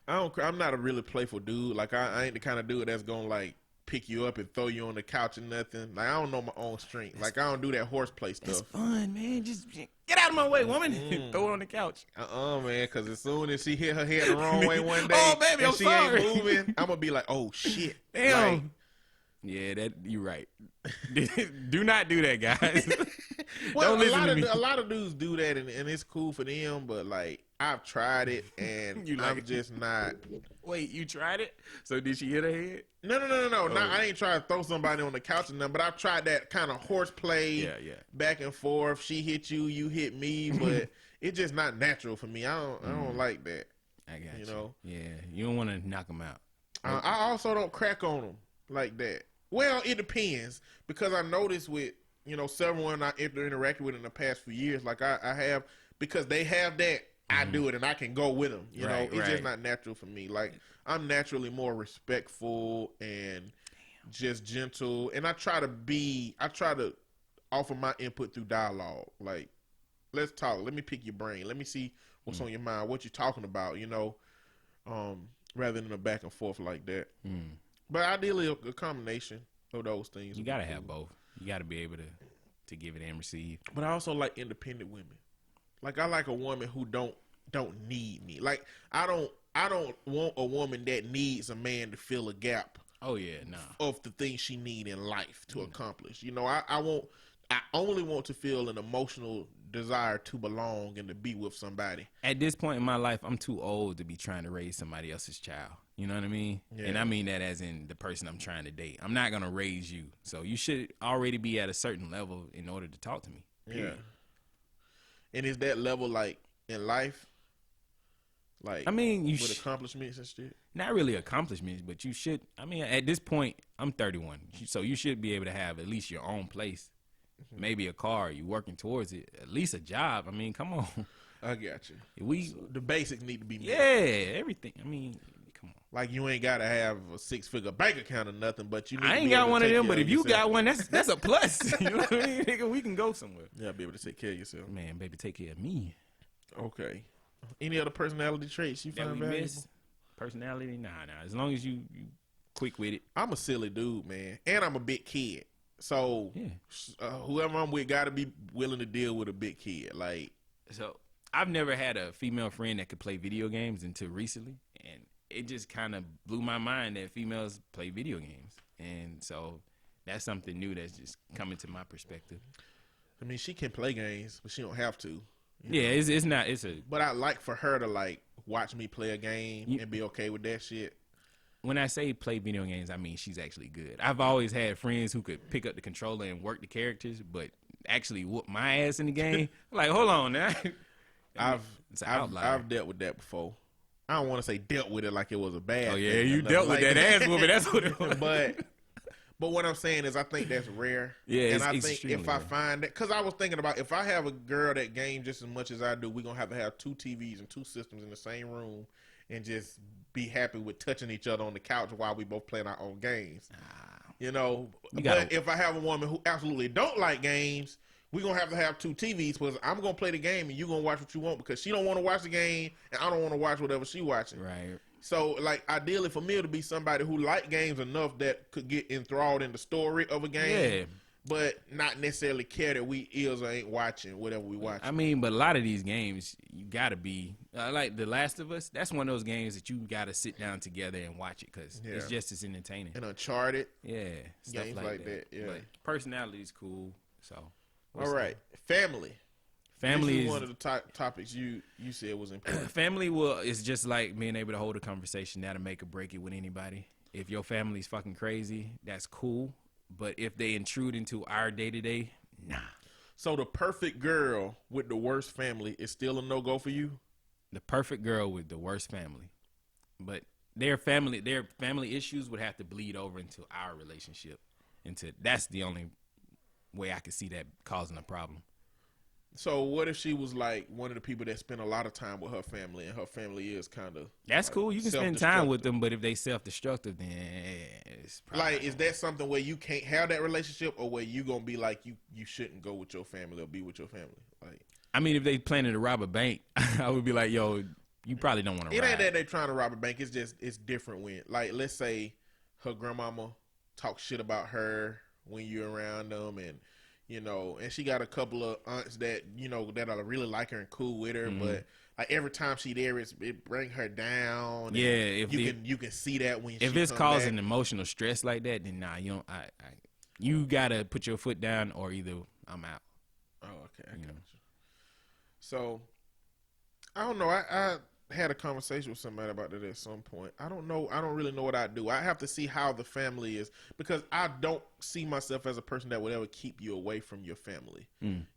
I'm not a really playful dude. Like, I ain't the kind of dude that's gonna like pick you up and throw you on the couch or nothing. Like, I don't know my own strength. Like, I don't do that horseplay It's stuff. fun, man. Just get out of my way, woman. Throw it on the couch. Man, because as soon as she hit her head the wrong way one day, Oh, baby, and I'm she sorry. ain't moving, I'm gonna be like, oh shit, Damn. Like, Yeah, you're right. Do not do that, guys. well, Don't listen to me. a lot of dudes do that, and it's cool for them. But like, I've tried it, and You like I'm it? just not. Wait, you tried it? So did she hit her head? No. I ain't trying to throw somebody on the couch or nothing. But I've tried that kind of horseplay, Yeah. back and forth. She hit you, you hit me, but it's just not natural for me. I don't like that. I got you. You know? Yeah, you don't want to knock them out. I also don't crack on them like that. Well, it depends, because I noticed with, several I interacted with in the past few years, like I have, because they have that, I do it and I can go with them. It's Right. just not natural for me. Like, I'm naturally more respectful and just gentle, and I try to offer my input through dialogue. Like, let's talk. Let me pick your brain. Let me see what's on your mind, what you're talking about, rather than a back and forth like that. But ideally, a combination of those things. You gotta have both. You gotta be able to give it and receive. But I also like independent women. Like, I like a woman who don't need me. Like, I don't want a woman that needs a man to fill a gap Oh yeah, nah. of the things she need in life to accomplish. I only want to feel an emotional desire to belong and to be with somebody. At this point in my life, I'm too old to be trying to raise somebody else's child. You know what I mean? Yeah. And I mean that as in the person I'm trying to date. I'm not gonna raise you, so you should already be at a certain level in order to talk to me. Yeah. And is that level like in life? Like, I mean, with accomplishments and shit? Not really accomplishments, but you should. I mean, at this point, I'm 31, so you should be able to have at least your own place, maybe a car. You working towards it, at least a job. I mean, come on. I got you. We So the basics need to be met. yeah, everything. I mean, come on. Like you ain't gotta have a 6-figure bank account or nothing, but you need I to ain't be got able to one of take them, care but if you yourself. got one, that's a plus. You know what I mean? Nigga, we can go somewhere. Yeah, be able to take care of yourself. Man, baby, take care of me. Okay. Any other personality traits you That find we valuable? miss? Personality? Nah. As long as you quick with it. I'm a silly dude, man, and I'm a big kid. So Yeah. whoever I'm with got to be willing to deal with a big kid. Like, So I've never had a female friend that could play video games until recently, and it just kind of blew my mind that females play video games, and so that's something new that's just coming to my perspective. I mean, she can play games, but she don't have to. you Yeah, know? it's not. It's a But I like for her to like watch me play a game and be okay with that shit. when I say play video games, I mean she's actually good. I've always had friends who could pick up the controller and work the characters, but actually whoop my ass in the game. Like, hold on now. It's an outlier. I've dealt with that before. I don't want to say dealt with it like it was a bad. Oh yeah, thing or you nothing dealt with like that ass whooping. That's what it was. But what I'm saying is, I think that's rare. Yeah, and it's I think extremely if I rare. find that, because I was thinking about if I have a girl that games just as much as I do, we're gonna have 2 TVs and 2 systems in the same room, and just be happy with touching each other on the couch while we both playing our own games. You know, but if I have a woman who absolutely don't like games, we're going to have 2 TVs because I'm going to play the game and you're going to watch what you want because she don't want to watch the game and I don't want to watch whatever she watching. Right. So, like, ideally for me to be somebody who like games enough that could get enthralled in the story of a game, Yeah. but not necessarily care that we is or ain't watching whatever we watch. I mean, but a lot of these games, you gotta be like The Last of Us. That's one of those games that you gotta sit down together and watch it because it's just as entertaining. And Uncharted. Yeah, stuff Games like like that. that, yeah. But personality is cool. So, All right. Family. family This is is one of the topics you said was important. family. Is just like being able to hold a conversation that'll make or break it with anybody. If your family's fucking crazy, that's cool. But if they intrude into our day to day, nah. So the perfect girl with the worst family is still a no-go for you? The perfect girl with the worst family, but their family issues would have to bleed over into our relationship. That's the only way I could see that causing a problem. So what if she was like one of the people that spend a lot of time with her family and her family is kind of That's like cool. You can spend time with them, but if they self-destructive, then it's probably like, is that something where you can't have that relationship or where you gonna be like you shouldn't go with your family or be with your family? Like, I mean, if they planning to rob a bank, I would be like, yo, you probably don't want to it ride. ain't that they trying to rob a bank. It's just it's different when, like, let's say her grandmama talks shit about her when you're around them, and you know, and she got a couple of aunts that you know that are really like her and cool with her, but like every time she there, it bring her down. And Yeah, if you can see that when if she it's come causing back. emotional stress like that, then nah, you don't. You gotta put your foot down, or either I'm out. Oh, okay, I You got know. you. So I don't know. I had a conversation with somebody about that at some point. I don't know. I don't really know what I do. I have to see how the family is because I don't see myself as a person that would ever keep you away from your family.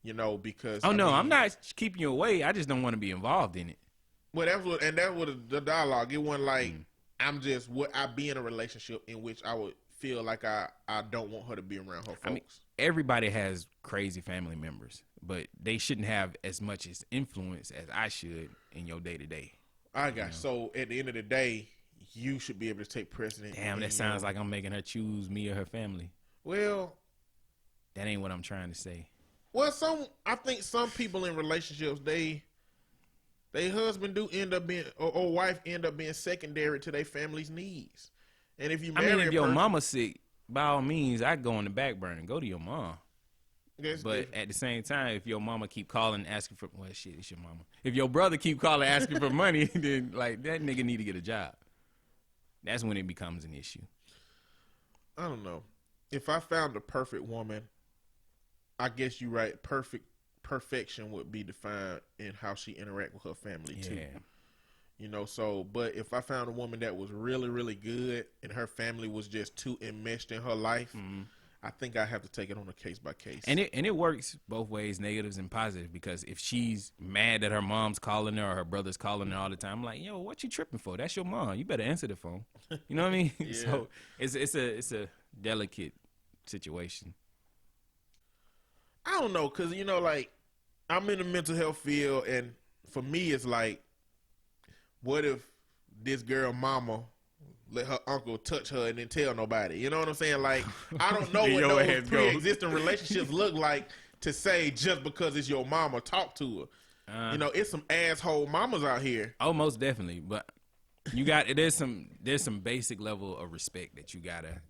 You know, because Oh I no, mean, I'm not keeping you away. I just don't want to be involved in it. Well, that's what the dialogue. It wasn't like I'm just would I be in a relationship in which I would feel like I don't want her to be around her folks. I mean, everybody has crazy family members, but they shouldn't have as much as influence as I should in your day to day. I got you. So at the end of the day, you should be able to take precedent. Damn, that sounds like I'm making her choose me or her family. Well, That ain't what I'm trying to say. well, I think some people in relationships they husband do end up being or wife end up being secondary to their family's needs. And if you I marry mean, if a your person- mama's sick, by all means, I go on the back burner and go to your mom. that's But different. at the same time, if your mama keep calling and asking for, well, shit, it's your mama. If your brother keep calling asking for money, then like that nigga need to get a job. That's when it becomes an issue. I don't know. If I found the perfect woman, I guess you're right. Perfection would be defined in how she interact with her family too. Yeah. You know, so but if I found a woman that was really, really good and her family was just too enmeshed in her life, I think I have to take it on a case by case. And it works both ways, negatives and positive, because if she's mad that her mom's calling her or her brother's calling her all the time, I'm like, yo, what you tripping for? That's your mom. You better answer the phone. You know what I mean? Yeah. So it's a delicate situation. I don't know, cause you know, like I'm in the mental health field, and for me, it's like, what if this girl mama let her uncle touch her and then tell nobody. You know what I'm saying? Like, I don't know There what your those ass go. pre-existing relationships look like to say just because it's your mama, talk to her. You know, it's some asshole mamas out here. Oh, most definitely. But you got there's some basic level of respect that you gotta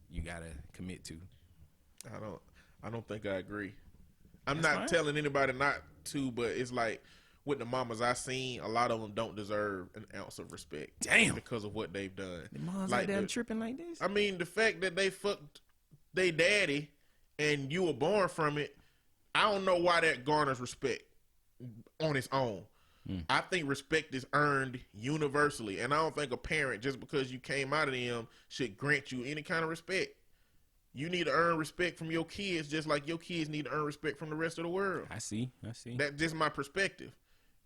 commit to. I don't think I agree. I'm That's not fine. telling anybody not to, but it's like with the mamas I seen, a lot of them don't deserve an ounce of respect. Damn. Because of what they've done. The moms Like out there the- tripping like this. I mean, the fact that they fucked they daddy and you were born from it, I don't know why that garners respect on its own. I think respect is earned universally, and I don't think a parent, just because you came out of them, should grant you any kind of respect. You need to earn respect from your kids just like your kids need to earn respect from the rest of the world. I see. That's just my perspective.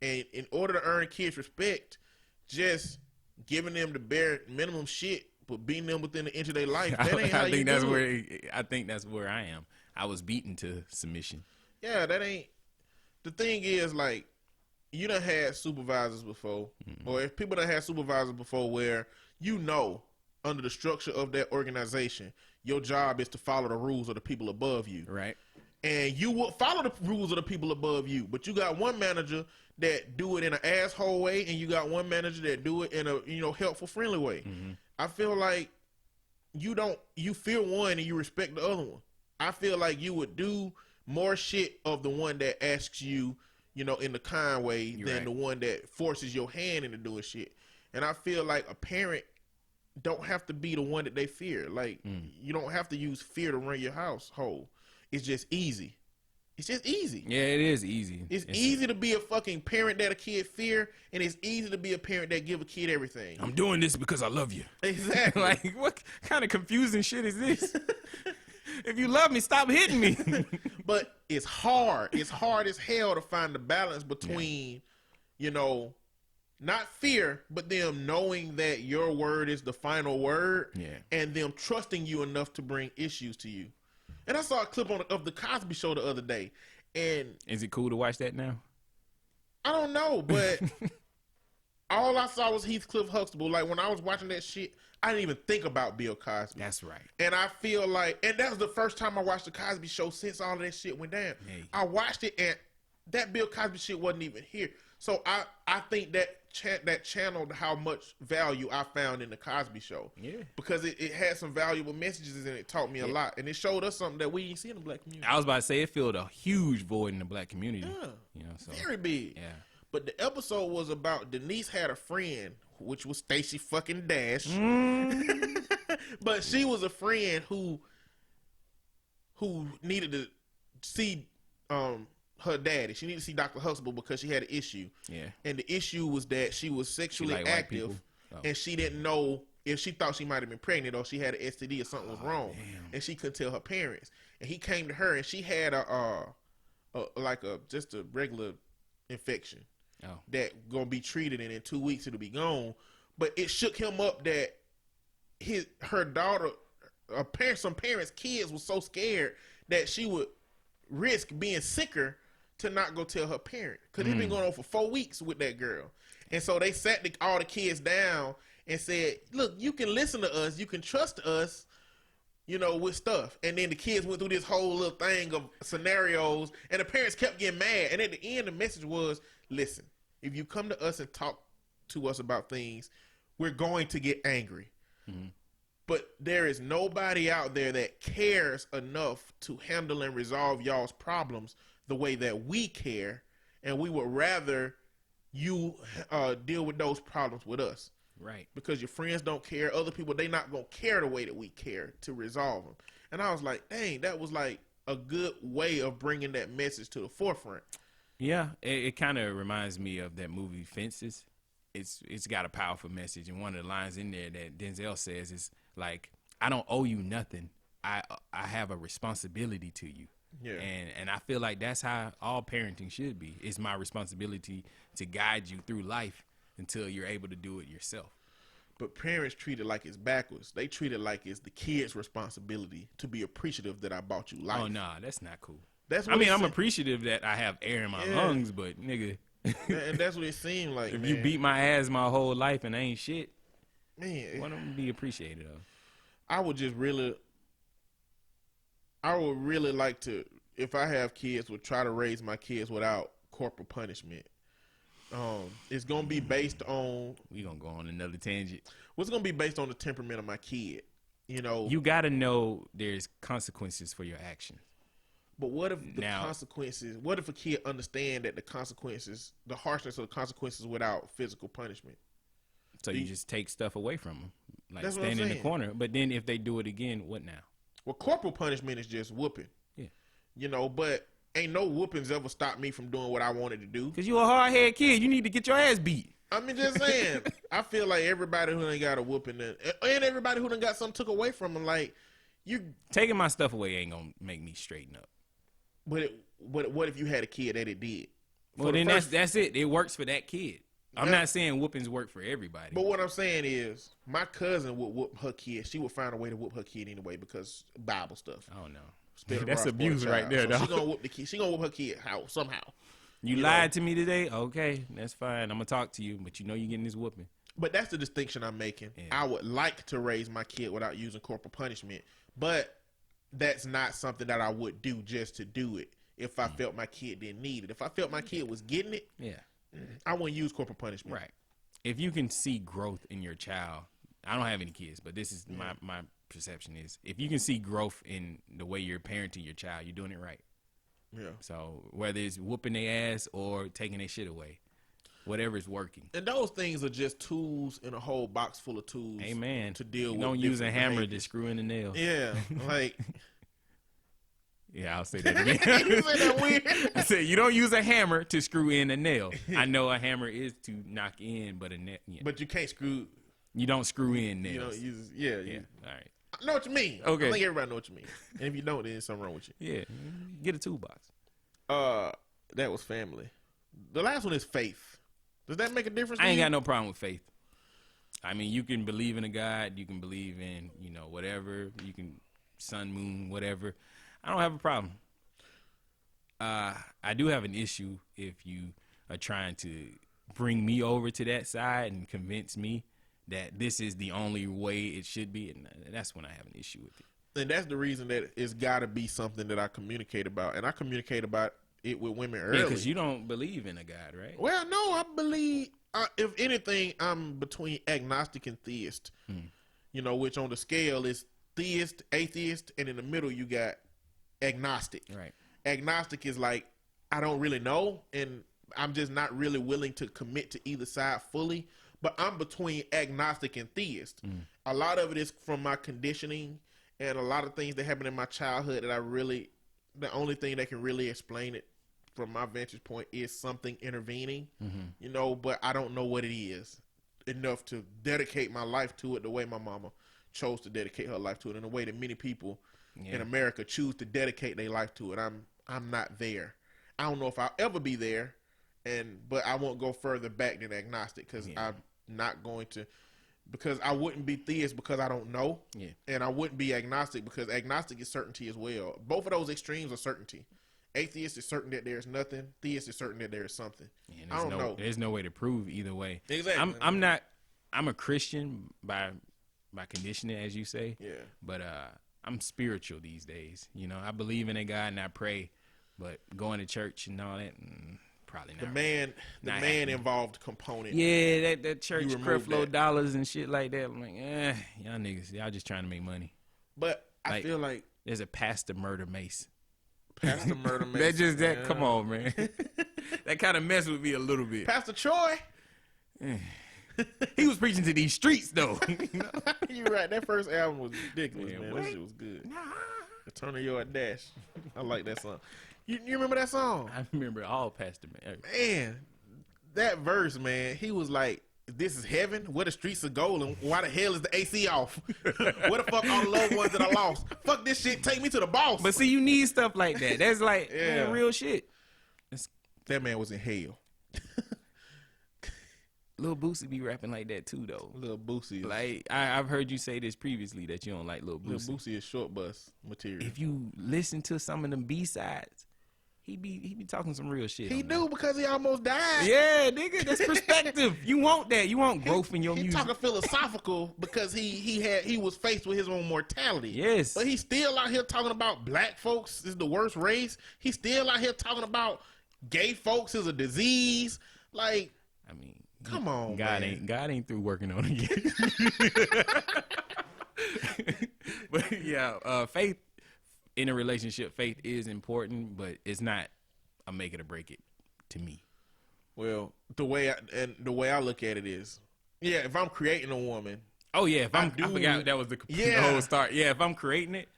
And in order to earn kids respect, just giving them the bare minimum shit, but beating them within the inch of their life, that ain't how you do it. I think that's where I am. I was beaten to submission. Yeah, that ain't. The thing is, like, you done had supervisors before, or if people done had supervisors before where you know, under the structure of that organization, your job is to follow the rules of the people above you. Right. And you will follow the rules of the people above you. But you got one manager that do it in an asshole way, and you got one manager that do it in a helpful, friendly way. I feel like you fear one and you respect the other one. I feel like you would do more shit of the one that asks you, in the kind way than the one that forces your hand into doing shit. And I feel like a parent don't have to be the one that they fear. Like, you don't have to use fear to run your household. It's just easy. It's just easy. Yeah, it is easy. It's easy to be a fucking parent that a kid fear, and it's easy to be a parent that give a kid everything. I'm doing this because I love you. Exactly. Like, what kind of confusing shit is this? If you love me, stop hitting me. But it's hard. It's hard as hell to find the balance between, not fear, but them knowing that your word is the final word, and them trusting you enough to bring issues to you. And I saw a clip of the Cosby Show the other day, and Is it cool to watch that now? I don't know, but all I saw was Heathcliff Huxtable. Like, when I was watching that shit, I didn't even think about Bill Cosby. That's right. And I feel like, and that was the first time I watched the Cosby Show since all of that shit went down. Hey. I watched it, and that Bill Cosby shit wasn't even here. So I think that channeled how much value I found in the Cosby Show. Yeah. Because it had some valuable messages, and it taught me a lot. And it showed us something that we didn't see in the black community. I was about to say it filled a huge void in the black community. Yeah. So Very big. yeah. But the episode was about Denise had a friend, which was Stacey fucking Dash. But she was a friend who needed to see her daddy. She needed to see Dr. Huxtable because she had an issue. Yeah. And the issue was that she was sexually liked white active, people? Oh. and she didn't know if she thought she might have been pregnant or she had an STD or something was wrong. Damn. And she couldn't tell her parents. And he came to her, and she had just a regular infection that gonna be treated, and in 2 weeks it'll be gone. But it shook him up that her daughter, some parents' kids was so scared that she would risk being sicker to not go tell her parent, because it's been going on for 4 weeks with that girl. And so they sat all the kids down and said, look, you can listen to us, you can trust us, with stuff. And then the kids went through this whole little thing of scenarios, and the parents kept getting mad. And at the end, the message was, listen, if you come to us and talk to us about things, we're going to get angry. But there is nobody out there that cares enough to handle and resolve y'all's problems the way that we care, and we would rather you deal with those problems with us. Right. Because your friends don't care. Other people, they not going to care the way that we care to resolve them. And I was like, dang, that was like a good way of bringing that message to the forefront. Yeah, it kind of reminds me of that movie Fences. It's got a powerful message, and one of the lines in there that Denzel says is like, I don't owe you nothing. I have a responsibility to you. Yeah. And I feel like that's how all parenting should be. It's my responsibility to guide you through life until you're able to do it yourself. But parents treat it like it's backwards. They treat it like it's the kid's responsibility to be appreciative that I bought you life. Oh, nah, that's not cool. That's what I'm appreciative that I have air in my lungs, but nigga. And that's what it seemed like, if man. you beat my ass my whole life and ain't shit. Man, Want them to be appreciated though. I would really like to, if I have kids, would try to raise my kids without corporal punishment. It's gonna be based on. We gonna go on another tangent. What's gonna be based on the temperament of my kid? You know, You gotta know there's consequences for your actions. but what if the Now- consequences? What if a kid understand that the consequences, the harshness of the consequences, without physical punishment? So you just take stuff away from them, like That's what I'm stand in the saying. corner. But then if they do it again, what now? Well, corporal punishment is just whooping. Yeah. You know, but ain't no whoopings ever stopped me from doing what I wanted to do. Cause you a hard head kid, you need to get your ass beat. I mean, just saying. I feel like everybody who done got a whooping, and everybody who done got something took away from them, like you. Taking my stuff away ain't gonna make me straighten up. But what if you had a kid that it did? Well, then that's it. It works for that kid. I'm not saying whoopings work for everybody. But what I'm saying is, my cousin would whoop her kid. She would find a way to whoop her kid anyway because Bible stuff. Oh no, Spirit of that's wrath for a abuse right child. there, So dog. she gonna whoop the kid. She gonna whoop her kid somehow. You lied to me today? Okay, that's fine. I'm gonna talk to you, but you know you're getting this whooping. But that's the distinction I'm making. Yeah. I would like to raise my kid without using corporal punishment, but that's not something that I would do just to do it if I felt my kid didn't need it. If I felt my kid was getting it, Yeah, I wouldn't use corporal punishment. right. If you can see growth in your child, I don't have any kids, but this is my perception is if you can see growth in the way you're parenting your child, you're doing it right. Yeah. So whether it's whooping their ass or taking their shit away, whatever is working. And those things are just tools in a whole box full of tools. Amen. To deal with. Don't use a different hammer behaviors. to screw in the nail. Yeah, like Yeah, I'll say that again. you say that weird. I said you don't use a hammer to screw in a nail. I know a hammer is to knock in, but a nail. Yeah. But you can't screw. You don't screw in You nails. don't use. Yeah. Yeah. You, All right. I know what you mean. Okay. I think everybody know what you mean. And if you don't, then there's something wrong with you. Yeah. Get a toolbox. That was family. The last one is faith. Does that make a difference? I ain't got no problem with faith. I mean, you can believe in a God. You can believe in, whatever. You can sun, moon, whatever. I don't have a problem. I do have an issue if you are trying to bring me over to that side and convince me that this is the only way it should be. And that's when I have an issue with it. And that's the reason that it's got to be something that I communicate about. And I communicate about it with women early. Because you don't believe in a God, right? Well, no, I believe, if anything, I'm between agnostic and theist. Which on the scale is theist, atheist, and in the middle you got agnostic. Right. Agnostic is like, I don't really know, and I'm just not really willing to commit to either side fully. But I'm between agnostic and theist. A lot of it is from my conditioning and a lot of things that happened in my childhood that the only thing that can really explain it from my vantage point is something intervening, but I don't know what it is enough to dedicate my life to it the way my mama chose to dedicate her life to it, in a way that many people in America choose to dedicate their life to it. I'm not there. I don't know if I'll ever be there, but I won't go further back than agnostic because I'm not going to, because I wouldn't be theist because I don't know, and I wouldn't be agnostic because agnostic is certainty as well. Both of those extremes are certainty. Atheist is certain that there's nothing. Theist is certain that there is something. I don't know. There's no way to prove either way. Exactly. I'm a Christian by conditioning, as you say. Yeah. But I'm spiritual these days. I believe in a God and I pray, but going to church and all that, probably not. The man happening. involved component. Yeah, that church You remove Creflo that. dollars and shit like that. I'm like, y'all niggas, y'all just trying to make money. But I Like, feel like There's a pastor murder mace. Pastor Murder Man. That come on, man. That kind of mess with me a little bit. Pastor Troy. He was preaching to these streets though. You're right. That first album was ridiculous, Yeah, man. what? That shit was good. The Turn of Your Dash. I like that song. You remember that song? I remember all Pastor Man. Man, that verse, man, he was like, this is heaven, where the streets are gold, and why the hell is the AC off? Where the fuck all the loved ones that I lost? Fuck this shit, take me to the boss. But see, you need stuff like that. That's like Yeah. real shit. That man was in hell. Lil Boosie be rapping like that too, though. Lil Boosie. Like I've heard you say this previously that you don't like Lil Lil Boosie. Boosie is short bus material. If you listen to some of them B-sides, he be talking some real shit. He on do there. because he almost died. Yeah, nigga, that's perspective. You want that. You want growth in your He music. talking philosophical because he was faced with his own mortality. Yes. But he's still out here talking about black folks is the worst race. He's still out here talking about gay folks is a disease. Like, I mean, come on, God man. ain't through working on it yet. But yeah, faith in a relationship, faith is important, but it's not a make it or break it to me. Well, the way I look at it is, yeah, if I'm creating a woman, Oh yeah, if I do- forgot that was the Yeah. whole start. Yeah, if I'm creating it,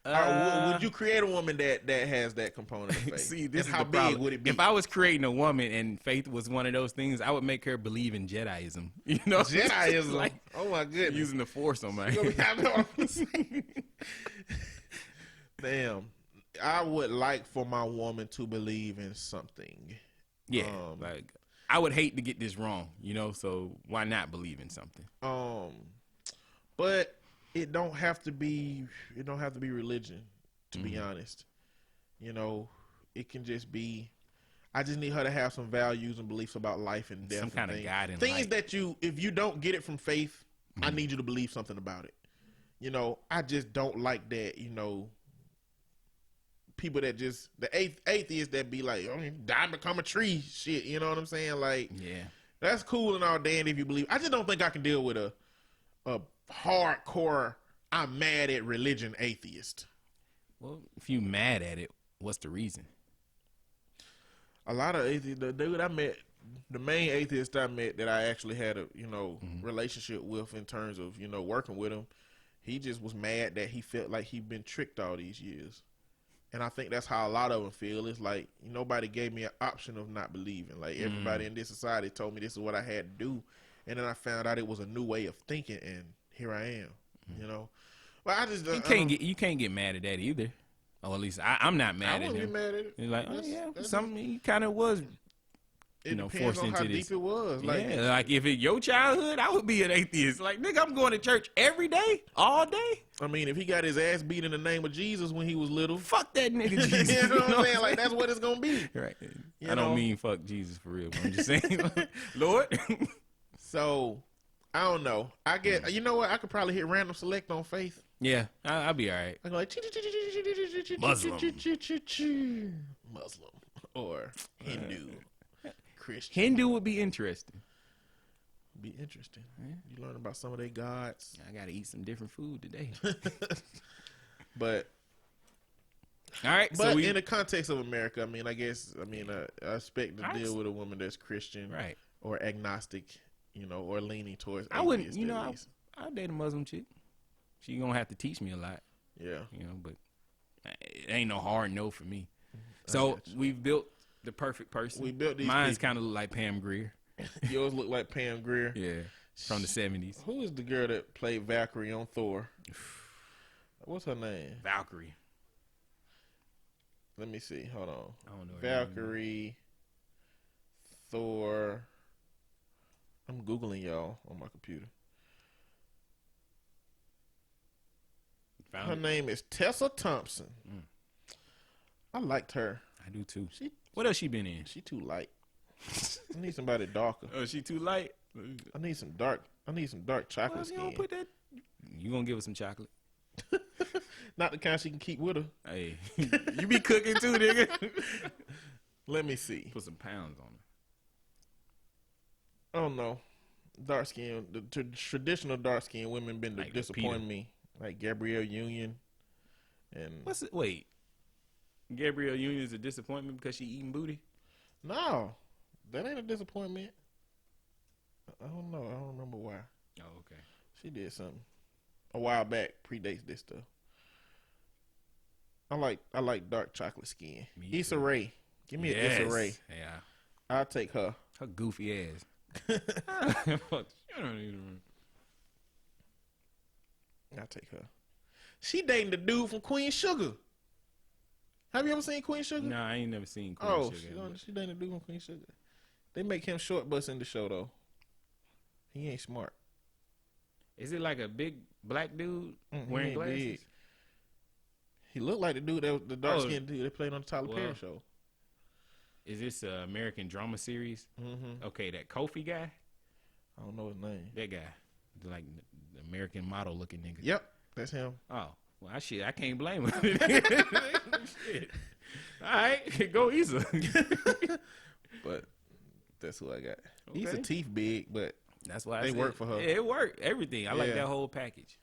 would you create a woman that has that component of faith? see, this And is how the big problem. would it be? If I was creating a woman and faith was one of those things, I would make her believe in Jediism. You know, Jediism, like oh my goodness, using the Force on my You know what I'm saying? Damn, I would like for my woman to believe in something. Yeah, like I would hate to get this wrong, you know. So why not believe in something? But it don't have to be religion, to be honest. You know, it can just be. I just need her to have some values and beliefs about life and death. Some kind of things. guiding Things light. that if you don't get it from faith, I need you to believe something about it. You know, I just don't like that. You know, people that just the atheists that be like, oh, die and become a tree, shit. You know what I'm saying? Like, Yeah, that's cool and all, Dan, if you believe. I just don't think I can deal with a hardcore, I'm mad at religion atheist. well, if you mad at it, what's the reason? A lot of atheists, the dude I met, the main atheist I met that I actually had a relationship with in terms of working with him, he just was mad that he felt like he'd been tricked all these years. And I think that's how a lot of them feel. It's like nobody gave me an option of not believing. Like everybody in this society told me this is what I had to do, and then I found out it was a new way of thinking, and here I am. You know, but I just You can't get mad at that either. Or at least I'm not I mad at wouldn't him. get mad at it. It's like, oh That's- yeah, that's- something he kind of was. It know, depends forced on how into deep this. it was. Like, Yeah, like if it your childhood, I would be an atheist. Like, nigga, I'm going to church every day, all day. I mean, if he got his ass beat in the name of Jesus when he was little, Fuck that nigga Jesus. you know what I'm saying? I'm Like, that's what it's gonna be. right. You I don't know? mean fuck Jesus for real. But I'm just saying, Lord. So, I don't know. I get, you know what? I could probably hit random select on faith. Yeah, I'll be all right. I go like Muslim. Muslim or Hindu, Christian. Hindu would be interesting. Be interesting. You learn about some of their gods, I gotta eat some different food today. but All right, so we in the context of America, I mean, I expect to deal with a woman that's Christian, right. or agnostic, or leaning towards. I wouldn't, atheist at I'll least. date a Muslim chick. She gonna have to teach me a lot, Yeah. but it ain't no hard no for me. So got you. we've built the perfect person. We built these Mine's people. kind of look like Pam Grier. Yours look like Pam Grier. Yeah, from the 70s. Who is the girl that played Valkyrie on Thor? What's her name? Valkyrie. Let me see. Hold on. I don't know. her name. Valkyrie, Thor. I'm Googling y'all on my computer. Found Her it. name is Tessa Thompson. I liked her. I do too. She What else she been in? she too light. I need somebody darker. Oh, she too light. I need some dark chocolate Well, you don't skin. put that. You gonna give her some chocolate? Not the kind she can keep with her. Hey, you be cooking too, nigga. Let me see. Put some pounds on her. I don't know. Dark skin, the traditional dark skin women been to Like disappoint Lupita. me. Like Gabrielle Union. And What's it? Wait, Gabrielle Union is a disappointment because she eating booty. no, that ain't a disappointment. I don't know. I don't remember why. Oh, okay. She did something a while back. Predates this stuff. I like dark chocolate skin. Me Issa too. Rae. Give me an Issa Rae. Yeah, I'll take her. her goofy ass. I'll take her. She dating the dude from Queen Sugar. Have you ever seen Queen Sugar? Nah, I ain't never seen Queen Oh, Sugar. she dating the dude from Queen Sugar. They make him short bus in the show though. He ain't smart. Is it like a big black dude wearing ain't glasses? big. He looked like the dude that was the dark Oh. skinned dude that played on the Tyler Perry Well, show. Is this an American drama series? Mm-hmm. Okay, that Kofi guy. I don't know his name. That guy, like the American model looking nigga. Yep, that's him. Oh, well, I can't blame him. Shit. All right, go easy. But that's who I got. He's Okay. a teeth big, but That's why I they said, work for her. Yeah, it worked. Everything. I like Yeah. that whole package.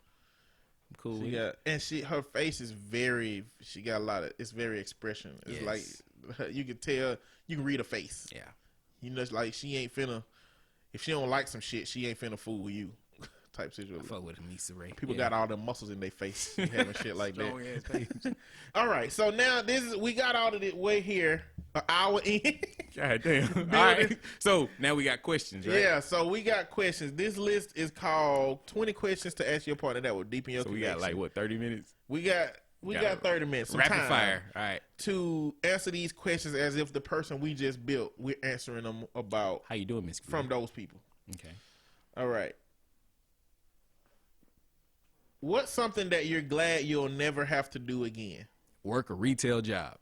I'm cool. she with it. got her face is very. She got a lot of. It's very expression. It's Yes. like you can tell. You can read her face. Yeah. You know, it's like she ain't finna. If she don't like some shit, she ain't finna fool with you. Type situation. I fuck with Misa Ray. People got all them muscles in their face having shit like that. Strong ass face. All right, so now we got all of it way here, an hour in. God damn. All right. So now we got questions, right? Yeah, so we got questions. This list is called 20 questions to ask your partner that will deepen your So we connection. got like what, 30 minutes? We got 30 minutes. Some Rapid time fire. All right. to answer these questions as if the person we just built, we're answering them about How you doing, Miss? from those people. Okay. All right. What's something that you're glad you'll never have to do again? Work a retail job.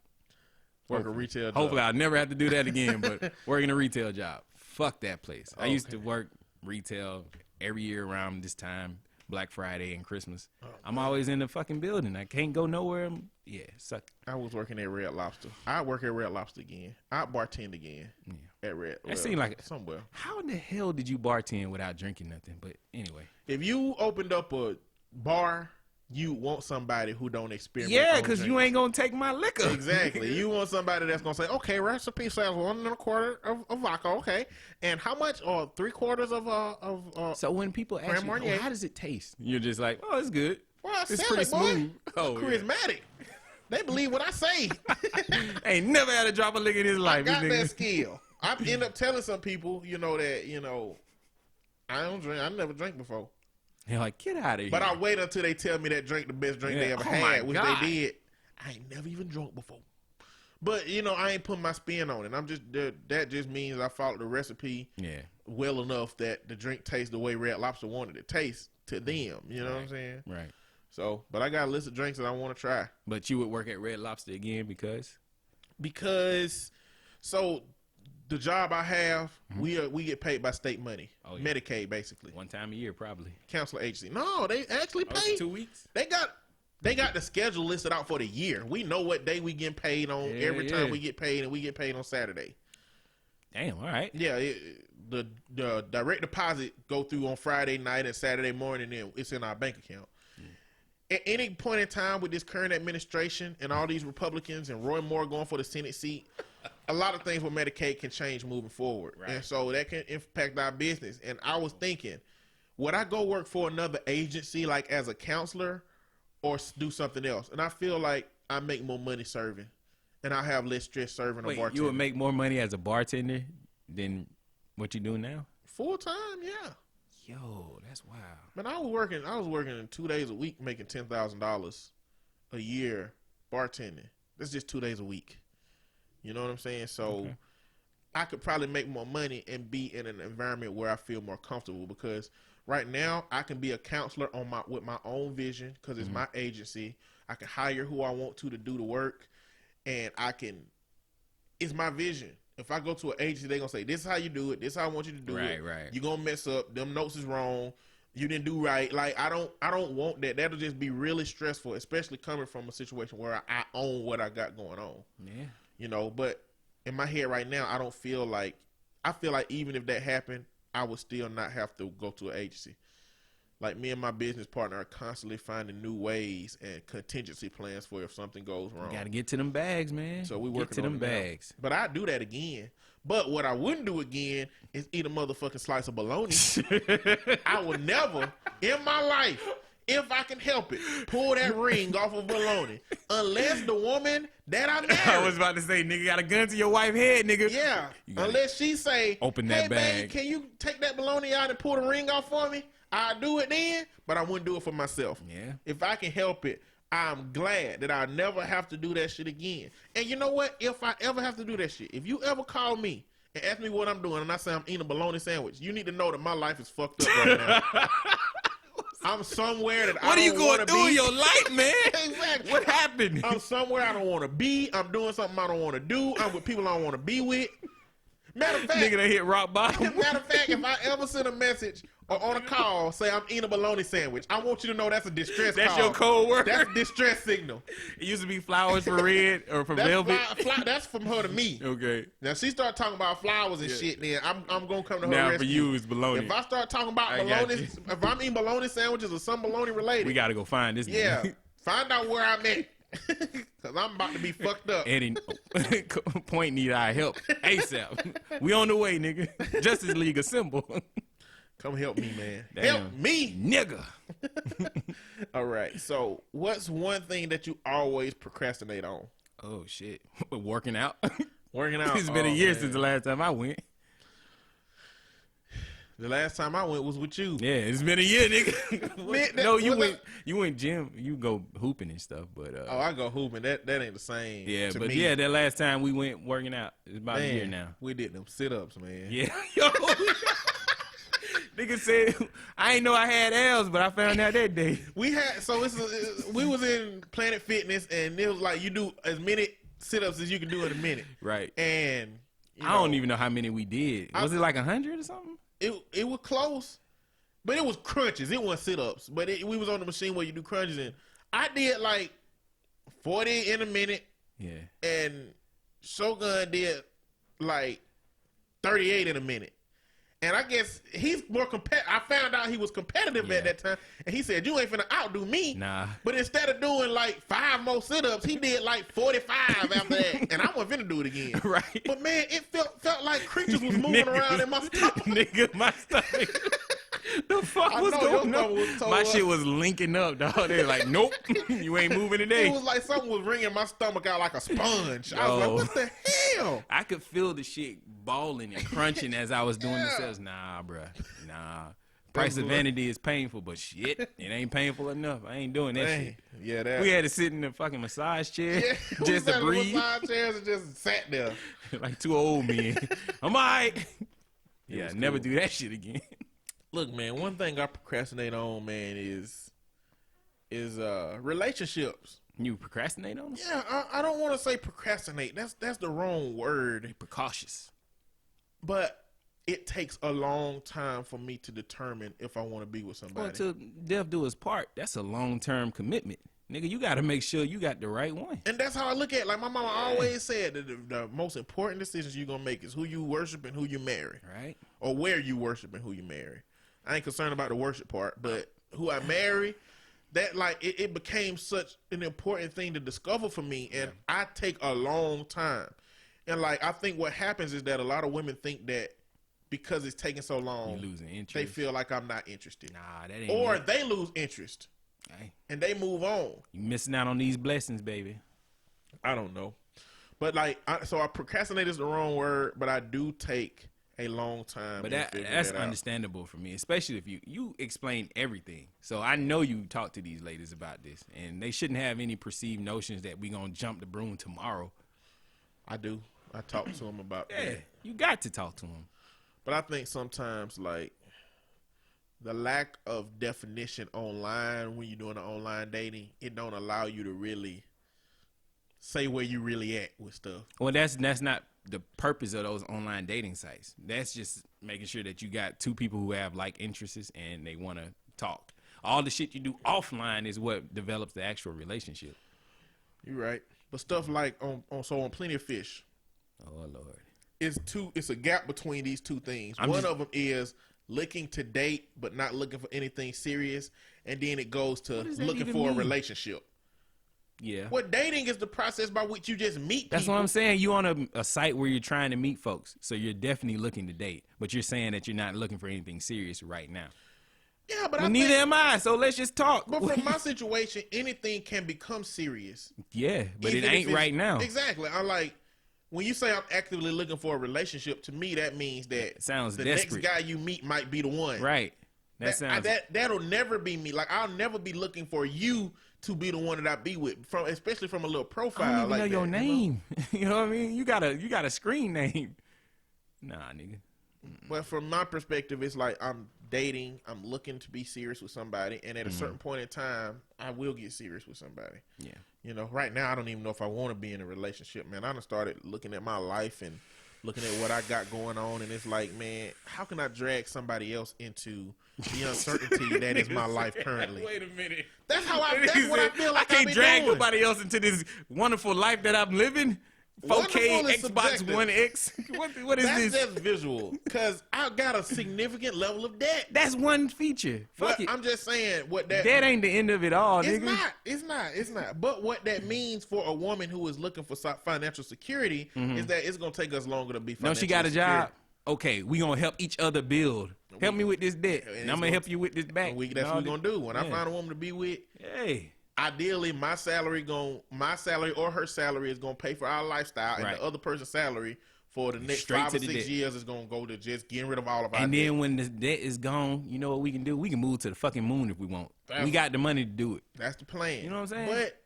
Work a retail job. Hopefully I'll never have to do that again, but working a retail job. Fuck that place. I used to Okay. work retail every year around this time, Black Friday and Christmas. I'm always in the fucking building. I can't go nowhere. Yeah, suck. I was working at Red Lobster. I work at Red Lobster again. I bartend again at Red. That seemed like somewhere. How in the hell did you bartend without drinking nothing? But anyway. If you opened up a bar, you want somebody who don't experiment. Yeah, on because you drinks. ain't going to take my liquor. Exactly. You want somebody that's going to say, okay, recipe says 1 1/4 of vodka, okay. And how much? Or 3/4 of So when people ask Grand you, Marnier. oh, how does it taste? You're just like, oh, it's good. well, I It's sell pretty it, boy. smooth. Oh, yeah. Charismatic. They believe what I say. Ain't never had a drop of liquor in his I life. got this that nigga. skill. I end up telling some people, that, I don't drink. I never drank before. They're like, get out of here. But I wait until they tell me that drink the best drink they Yeah. ever Oh my had, which God. they did. I ain't never even drunk before. But, I ain't putting my spin on it. I'm just, that just means I followed the recipe Yeah. well enough that the drink tastes the way Red Lobster wanted it to taste to them. You know what I'm saying? Right. So, but I got a list of drinks that I want to try. But you would work at Red Lobster again Because, so the job I have, we get paid by state money. Oh, yeah. Medicaid, basically. one time a year, probably. Counselor agency. No, they actually Oh, pay. it's 2 weeks? They got the schedule listed out for the year. We know what day we get paid on every time we get paid, and we get paid on Saturday. Damn, all right. Yeah, the direct deposit go through on Friday night and Saturday morning, and it's in our bank account. At any point in time with this current administration and all these Republicans and Roy Moore going for the Senate seat, a lot of things with Medicaid can change moving forward. Right. And so that can impact our business. And I was thinking, would I go work for another agency like as a counselor or do something else? And I feel like I make more money serving and I have less stress serving a Wait, bartender. you would make more money as a bartender than what you do now? Full time, yeah. Yo, that's wild. Man, I was working 2 days a week making $10,000 a year bartending. That's just 2 days a week. You know what I'm saying? So Okay. I could probably make more money and be in an environment where I feel more comfortable because right now I can be a counselor with my own vision because it's my agency. I can hire who I want to do the work, and it's my vision. If I go to an agency, they're going to say, this is how you do it. This is how I want you to do it. Right. You're going to mess up. Them notes is wrong. You didn't do right. Like, I don't want that. That'll just be really stressful, especially coming from a situation where I own what I got going on. Yeah. But in my head right now, I feel like even if that happened, I would still not have to go to an agency. Like, me and my business partner are constantly finding new ways and contingency plans for if something goes wrong. You got to get to them bags, man. So we Get working to on them it now. bags. But I'd do that again. But what I wouldn't do again is eat a motherfucking slice of bologna. I would never in my life, if I can help it, pull that ring off of bologna. Unless the woman that I married. I was about to say, nigga, got a gun to your wife's head, nigga. Yeah. You gotta Unless she say, open hey, that bag. babe, can you take that bologna out and pull the ring off for me? I'll do it then, but I wouldn't do it for myself. Yeah. If I can help it, I'm glad that I'll never have to do that shit again. And you know what? If I ever have to do that shit, if you ever call me and ask me what I'm doing and I say I'm eating a bologna sandwich, you need to know that my life is fucked up right now. I'm somewhere that What I are you don't going want to through be. in your life, man? Exactly. What happened? I'm somewhere I don't want to be. I'm doing something I don't want to do. I'm with people I don't want to be with. Matter of fact, Nigga done hit rock bottom. matter of fact, if I ever send a message or on a call say I'm eating a bologna sandwich, I want you to know that's a distress That's call. your code word? That's a distress signal. It used to be flowers for red or for That's, velvet. that's from her to me. Okay. Now she start talking about flowers and shit, then I'm gonna come to her Now rescue. for you it's bologna. If I start talking about I got bologna, you. if I'm eating bologna sandwiches or some bologna related, We got to go find this yeah, nigga. find out where I'm at. Cause I'm about to be fucked up. Eddie, Point need our help ASAP. We on the way, nigga. Justice League assemble. Come help me, man. Damn. Help me. Nigga. All right. So, what's one thing that you always procrastinate on? Oh, shit. Working out. Working out. It's been a year man. since the last time I went. The last time I went was with you. Yeah, it's been a year, nigga. Man, that- No, you was went. You went gym. You go hooping and stuff, but Oh, I go hooping. That ain't the same. yeah, to but me. yeah, that last time we went working out, it's about a Man, year now. we did them sit-ups, man. Yeah, yo. Nigga said I ain't know I had abs, but I found out that day. We had we was in Planet Fitness, and it was like you do as many sit-ups as you can do in a minute. Right. And I don't even know how many we did. Was it like 100 or something? It was close, but it was crunches. It wasn't sit-ups, but we was on the machine where you do crunches, and I did like 40 in a minute, Yeah. and Shogun did like 38 in a minute. And I guess he's more competitive. I found out he was competitive at that time, and he said, "You ain't finna outdo me." Nah. But instead of doing like 5 more sit-ups, he did like 45 after that, and I wasn't finna do it again. Right. But man, it felt like creatures was moving around in my stomach. Nigga, my stomach. The fuck I was know your going stomach on? was tore My up. shit was linking up, dog. They like, nope, you ain't moving today. It was like something was wringing my stomach out like a sponge. I was Yo. like, what the hell? I could feel the shit balling and crunching as I was doing the sets. Nah, bruh. Nah. Price of vanity is painful, but shit, it ain't painful enough. I ain't doing that Dang. shit. Yeah, that. We had to sit in the fucking massage chair yeah, we just sat to in the breathe. massage chairs and just sat there. Like two old men. I'm all right. Yeah, was never cool. do that shit again. Look, man, one thing I procrastinate on, man, is relationships. You procrastinate on them? Yeah, I don't want to say procrastinate. That's the wrong word. Precautious. But it takes a long time for me to determine if I want to be with somebody. Well, till death do us part, that's a long-term commitment. Nigga, you got to make sure you got the right one. And that's how I look at it. Like my mama always said that the most important decisions you're going to make is who you worship and who you marry. Right? Or where you worship and who you marry. I ain't concerned about the worship part, but who I marry, that like it became such an important thing to discover for me, and I take a long time. And like I think what happens is that a lot of women think that because it's taking so long, You losing interest. they feel like I'm not interested. Nah, that ain't Or it. they lose interest Hey, and they move on. you missing out on these blessings, baby. I don't know. But like so I procrastinate is the wrong word, but I do take a long time. But in figuring that's that out. understandable for me, especially if you explain everything. So I know you talk to these ladies about this, and they shouldn't have any perceived notions that we gonna jump the broom tomorrow. I do. I talk to them about Yeah, that. you got to talk to them. But I think sometimes like the lack of definition online when you're doing the online dating, it don't allow you to really say where you really at with stuff. Well, that's not the purpose of those online dating sites. That's just making sure that you got two people who have like interests and they want to talk. All the shit you do offline is what develops the actual relationship. You're right. But stuff like on Plenty of Fish, Oh Lord. it's a gap between these two things. One of them is looking to date but not looking for anything serious, and then it goes to does that looking even for a mean? relationship. Yeah. What dating is the process by which you just meet That's people. what I'm saying. You on a site where you're trying to meet folks, so you're definitely looking to date, but you're saying that you're not looking for anything serious right now. Yeah, but Well, I neither think, am I. So let's just talk. but from my situation, anything can become serious. Yeah, but it Even if ain't it's- right now. Exactly. I'm like, when you say I'm actively looking for a relationship, to me that means that It sounds the desperate. next guy you meet might be the one. Right. That sounds. That'll never be me. Like I'll never be looking for you to be the one that I be with, especially from a little profile. I don't even like know your that, name. You know what I mean? You got a screen name. Nah, nigga. But from my perspective, it's like I'm dating, I'm looking to be serious with somebody, and at a certain point in time, I will get serious with somebody. Yeah. You know, right now I don't even know if I want to be in a relationship, man. I done started looking at my life and looking at what I got going on, and it's like, man, how can I drag somebody else into the uncertainty that is my life currently? Wait a minute. That's what I feel like I can't drag doing. nobody else into this wonderful life that I'm living. 4K Wonderful is Xbox subjective. One X. What is That's this? just visual, because I got a significant level of debt. That's one feature. Fuck But it. I'm just saying what that That ain't the end of it all, nigga. It's not. But what that means for a woman who is looking for financial security is that it's gonna take us longer to be No, financially she got a secure. job. Okay, we gonna help each other build. Help me with this debt, and I'm gonna help you with this back. That's what we're gonna do. When I find a woman to be with, Hey, ideally my salary or her salary is gonna pay for our lifestyle, Right. and the other person's salary for the next Straight 5 to or the 6 debt. years is gonna go to just getting rid of all of our and debt. then when the debt is gone, you know what we can do? We can move to the fucking moon if we want. We got the money to do it. That's the plan. You know what I'm saying? But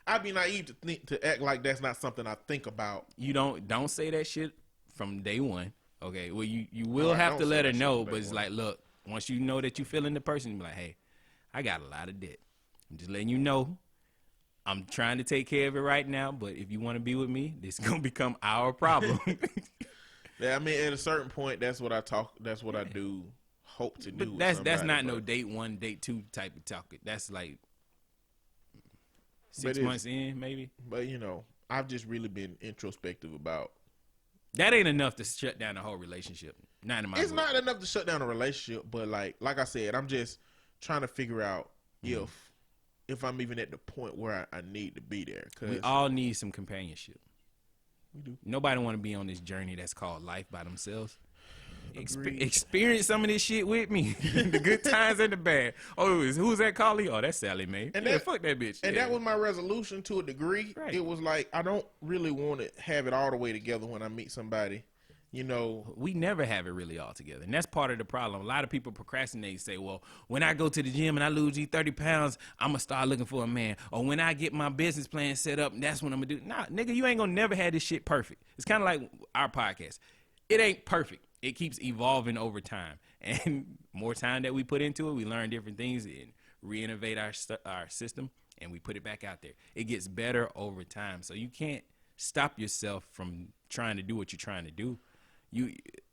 I'd be naive to act like that's not something I think about. You don't say that shit from day one. Okay, well you will I have don't to say let that her shit know, from but day it's one. like, look, once you know that you feeling the person, you be like, hey, I got a lot of debt. I'm just letting you know, I'm trying to take care of it right now, but if you want to be with me, this is gonna become our problem. Yeah, I mean, at a certain point, that's what I do. Hope to do. But with that's somebody, not no but- date 1, date 2 type of talk. That's like But 6 it's- months in, maybe. But you know, I've just really been introspective about. That ain't enough to shut down the whole relationship. Not in my It's book. not enough to shut down a relationship, but like I said, I'm just trying to figure out if I'm even at the point where I need to be there. Cause We all need some companionship. we do. Nobody want to be on this journey that's called life by themselves. Agreed. Experience some of this shit with me. The good times and the bad. Oh, who's that Carly? Oh, that's Sally Mae. And Yeah, that- fuck that bitch. And Yeah. that was my resolution to a degree. Right. It was like I don't really want to have it all the way together when I meet somebody. You know, We never have it really all together. And that's part of the problem. A lot of people procrastinate and say, well, when I go to the gym and I lose these 30 pounds, I'm going to start looking for a man. Or when I get my business plan set up, that's when I'm going to do. Nah, nigga, you ain't going to never have this shit perfect. It's kind of like our podcast. It ain't perfect. It keeps evolving over time. And more time that we put into it, we learn different things and reinnovate our system, and we put it back out there. It gets better over time. So you can't stop yourself from trying to do what you're trying to do.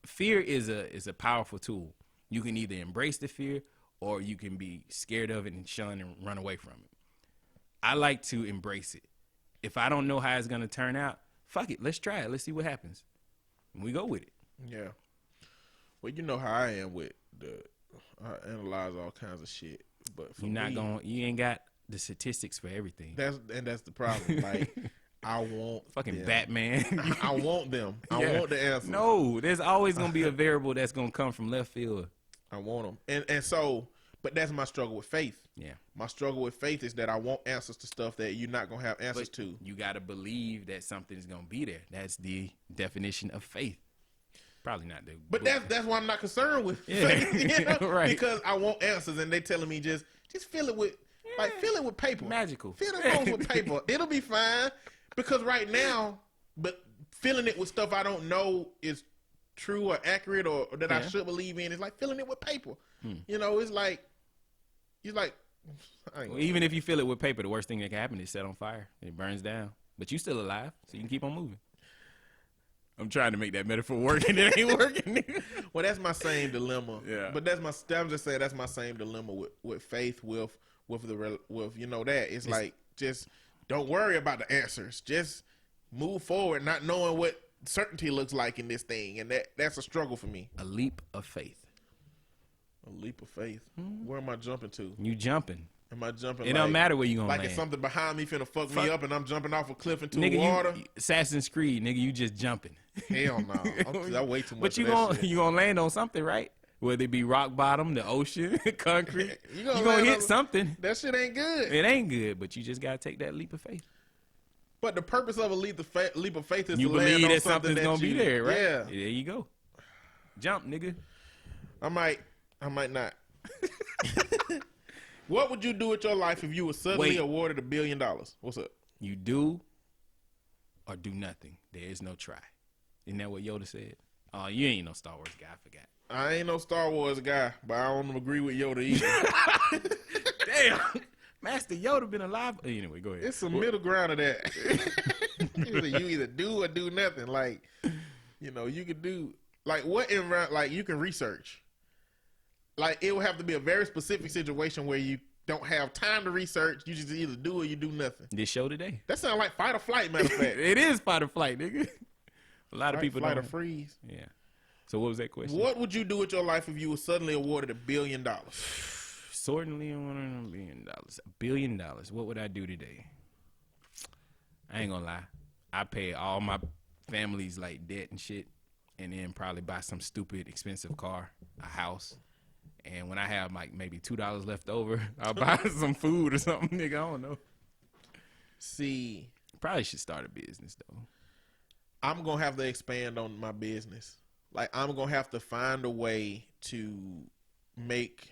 Fear is a powerful tool. You can either embrace the fear or you can be scared of it and shun and run away from it. I like to embrace it. If I don't know how it's going to turn out, fuck it. Let's try it. Let's see what happens. And we go with it. yeah. Well, you know how I am with I analyze all kinds of shit. But for You ain't got the statistics for everything. that's the problem. Like I want Fucking them. Batman. I want them. I Yeah. want the answers. No, there's always going to be a variable that's going to come from left field. I want them. And so, but that's my struggle with faith. Yeah. My struggle with faith is that I want answers to stuff that you're not gonna have answers But to. you got to believe that something is going to be there. That's the definition of faith. Probably not the But book. that's why I'm not concerned with Yeah. faith, you know? Right. Because I want answers, and they telling me just fill it with fill it with paper. Magical. Fill the notes with paper. It'll be fine. Because right now, but filling it with stuff I don't know is true or accurate or that I Yeah. should believe in is like filling it with paper. You know, it's like I ain't Well, gonna- even if you fill it with paper, the worst thing that can happen is set on fire. It burns down. But you still alive, so you can keep on moving. I'm trying to make that metaphor work, and it ain't working. Well, that's my same dilemma. Yeah. But I'm just saying that's my same dilemma with faith, with you know that it's like just don't worry about the answers. Just move forward, not knowing what certainty looks like in this thing, and that's a struggle for me. A leap of faith. A leap of faith. Where am I jumping to? You jumping. Am I jumping? It don't matter where you gonna like land. it's something behind me finna fuck me up, and I'm jumping off a cliff into Nigga, water. Assassin's Creed, nigga, you just jumping. Hell no, I way too much. But you of that gonna shit. you gonna land on something, right? Whether it be rock bottom, the ocean, concrete, You you gonna gonna land hit on- something. That shit ain't good. It ain't good, but you just gotta take that leap of faith. But the purpose of a leap of faith is You to land believe on that something something's gonna be there, right? Yeah. There you go. Jump, nigga. I might not. What would you do with your life if you were suddenly Wait. awarded $1 billion? What's up? You do or do nothing. There is no try. Isn't that what Yoda said? Oh, you ain't no Star Wars guy. I forgot. I ain't no Star Wars guy, but I don't agree with Yoda either. Damn. Master Yoda been alive. Anyway, go ahead. It's a middle ground of that. You either do or do nothing. Like, you could do like what in like you can research. Like it will have to be a very specific situation where you don't have time to research. You just either do or you do nothing. This show today. That sounds like fight or flight, matter of fact. It is fight or flight, nigga. A lot of Fight, people flight don't. or freeze. Yeah. So what was that question? What would you do with your life if you were suddenly awarded $1 billion? Certainly $1 billion. $1 billion. What would I do today? I ain't gonna lie. I pay all my family's like debt and shit, and then probably buy some stupid expensive car, a house, and when I have like maybe $2 left over, I'll buy some food or something, nigga. I don't know. See, Probably should start a business though. I'm gonna have to expand on my business. Like I'm gonna have to find a way to make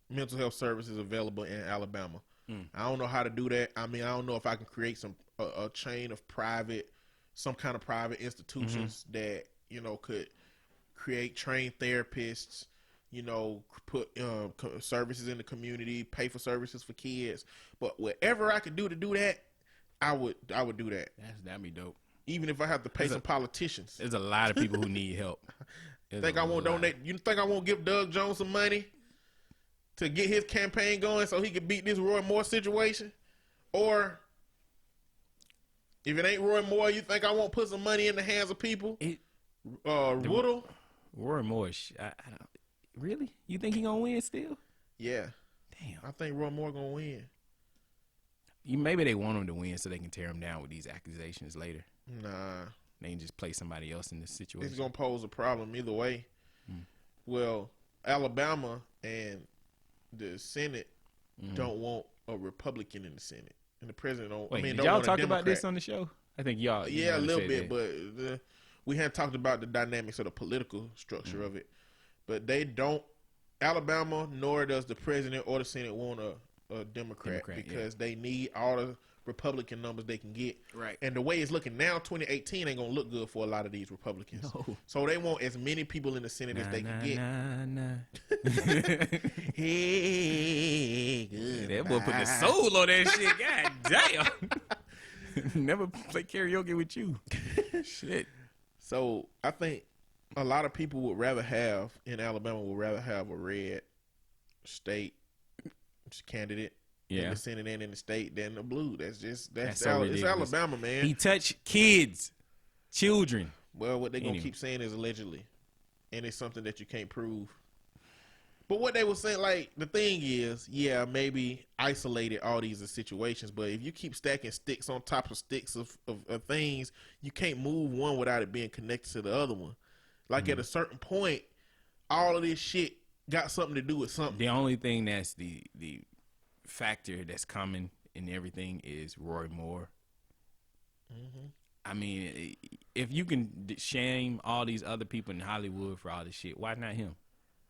mental health services available in Alabama. I don't know how to do that. I mean, I don't know if I can create a chain of some kind of private institutions that could create trained therapists. Put services in the community, pay for services for kids. But whatever I could do to do that, I would do that. That'd be dope. Even if I have to pay some politicians. There's a lot of people who need help. Think I won't donate? You think I won't give Doug Jones some money to get his campaign going so he can beat this Roy Moore situation? Or if it ain't Roy Moore, you think I won't put some money in the hands of people? Woodle? Roy Moore, I don't, really? You think he gonna win still? Yeah. Damn. I think Roy Moore gonna win. Maybe they want him to win so they can tear him down with these accusations later. Nah. They can just play somebody else in this situation. It's gonna pose a problem either way. Well, Alabama and the Senate don't want a Republican in the Senate, and the president don't. Wait, don't did y'all want a talk about this Democrat. on the show? I think y'all. Yeah, a little bit, but we hadn't talked about the dynamics of the political structure of it. But they don't. Alabama, nor does the president or the Senate want a Democrat because they need all the Republican numbers they can get. Right. And the way it's looking now, 2018 ain't gonna look good for a lot of these Republicans. No. So they want as many people in the Senate as they can get. Hey, good. That boy put the soul on that shit. God damn. Never play karaoke with you. Shit. So I think a lot of people would rather have in Alabama a red state candidate in the Senate and in the state than the blue. That's so it's Alabama, man. He touched kids, children. Well, what they gonna keep saying is allegedly, and it's something that you can't prove. But what they were saying, like the thing is, maybe isolated all these situations, but if you keep stacking sticks on top of sticks of things, you can't move one without it being connected to the other one. Like at a certain point, all of this shit got something to do with something. The only thing that's the factor that's common in everything is Roy Moore. I mean, if you can shame all these other people in Hollywood for all this shit, why not him?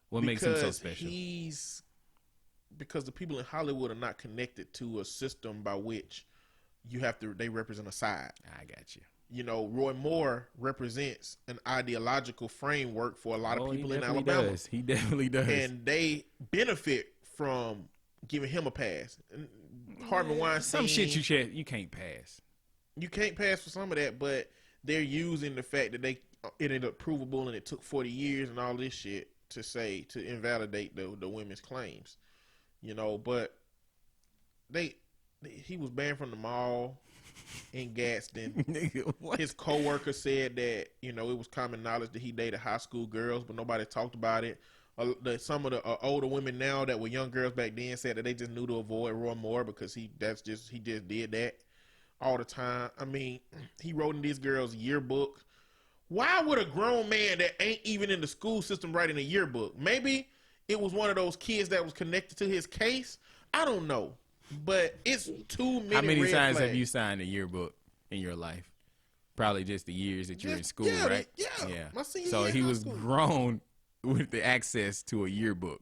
What makes him so special? Because the people in Hollywood are not connected to a system by which they represent a side. I got you. Roy Moore represents an ideological framework for a lot of people in Alabama. He definitely does. And they benefit from giving him a pass. Harvey Weinstein. Some shit you can't pass. You can't pass for some of that, but they're using the fact that it ended up provable and it took 40 years and all this shit to invalidate the women's claims. But he was banned from the mall in Gadsden. Nigga, what? His coworker said that it was common knowledge that he dated high school girls, but nobody talked about it. Some of the older women now that were young girls back then said that they just knew to avoid Roy Moore because he just did that all the time. I mean, he wrote in these girls' yearbook. Why would a grown man that ain't even in the school system write in a yearbook? Maybe it was one of those kids that was connected to his case. I don't know. But it's too many. How many red times flags. have you signed a yearbook in your life? Probably just the years that you're in school, right? Yeah. My senior So year he in high was school. grown with the access to a yearbook.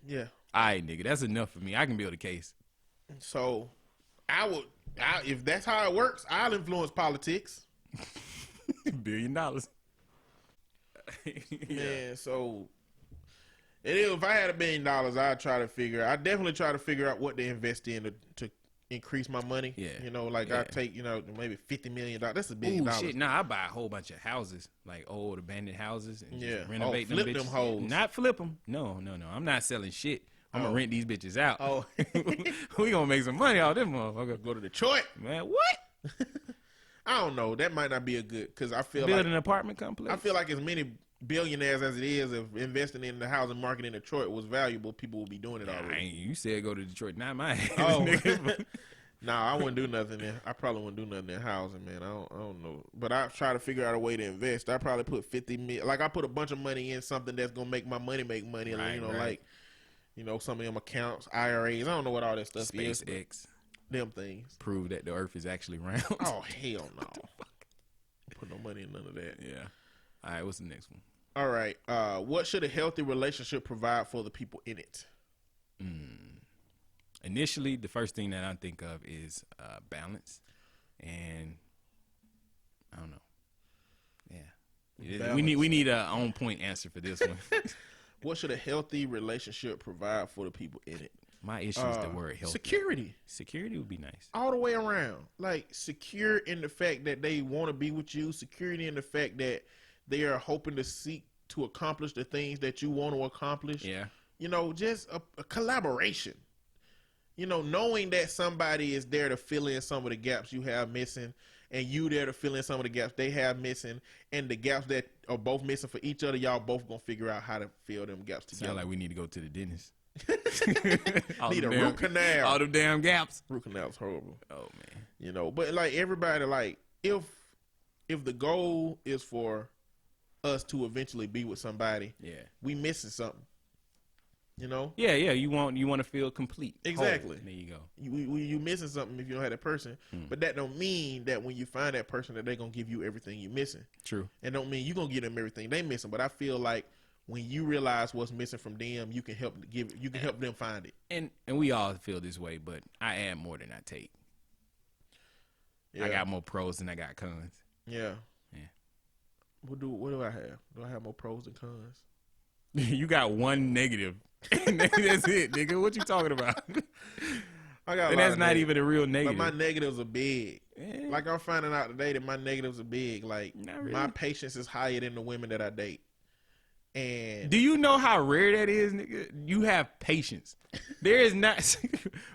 Yeah. All right, nigga, that's enough for me. I can build a case. So if that's how it works, I'll influence politics. $1 billion. Man, so it is. If I had $1 billion, I'd definitely try to figure out what to invest in to increase my money. Yeah. You know, like I take, maybe $50 million. That's $1 billion. Ooh, shit. Nah, I buy a whole bunch of houses, like old abandoned houses, and just renovate them flip bitches. them hoes. Not flip them. No. I'm not selling shit. I'm gonna rent these bitches out. Oh. We gonna make some money off this motherfucker. Go to Detroit. Man, what? I don't know. That might not be a good, because I feel Build an apartment complex. I feel like as many billionaires as it is, if investing in the housing market in Detroit was valuable, people would be doing it already. You said go to Detroit, not my ass. Oh. Nigga. Nah, I wouldn't do nothing there. I probably wouldn't do nothing in housing, man. I don't know. But I try to figure out a way to invest. I probably put 50 million. Like I put a bunch of money in something that's gonna make my money make money. Right, like some of them accounts, IRAs. I don't know what all that stuff is. SpaceX. Them things. Prove that the Earth is actually round. Oh hell no. Put no money in none of that. Yeah. All right. What's the next one? All right. What should a healthy relationship provide for the people in it? Initially, the first thing that I think of is balance, and I don't know. Yeah, Balance. we need a on point answer for this one. What should a healthy relationship provide for the people in it? My issue is the word healthy. Security. Security would be nice. All the way around. Like, secure in the fact that they want to be with you. Security in the fact that they are hoping to seek to accomplish the things that you want to accomplish. Yeah. Just a collaboration. Knowing that somebody is there to fill in some of the gaps you have missing, and you there to fill in some of the gaps they have missing, and the gaps that are both missing for each other, y'all both gonna figure out how to fill them gaps together. Sound like we need to go to the dentist. Need a root canal. All them damn gaps. Root canal's horrible. Oh man. But like everybody, like if the goal is for us to eventually be with somebody, we missing something. Yeah. You want to feel complete. Exactly. There you go. You missing something if you don't have that person. But that don't mean that when you find that person that they're gonna give you everything you missing. True. And don't mean you gonna give them everything they missing. But I feel like when you realize what's missing from them, you can help them find it. And we all feel this way, but I add more than I take. Yeah. I got more pros than I got cons. Yeah. Yeah. What do I have? Do I have more pros than cons? You got one negative. That's it, nigga. What you talking about? I got. And that's not even a real negative. But my negatives are big. Yeah. Like I'm finding out today that my negatives are big. Like Not my really. patience is higher than the women that I date. And Do you know how rare that is, nigga? You have patience. There is not.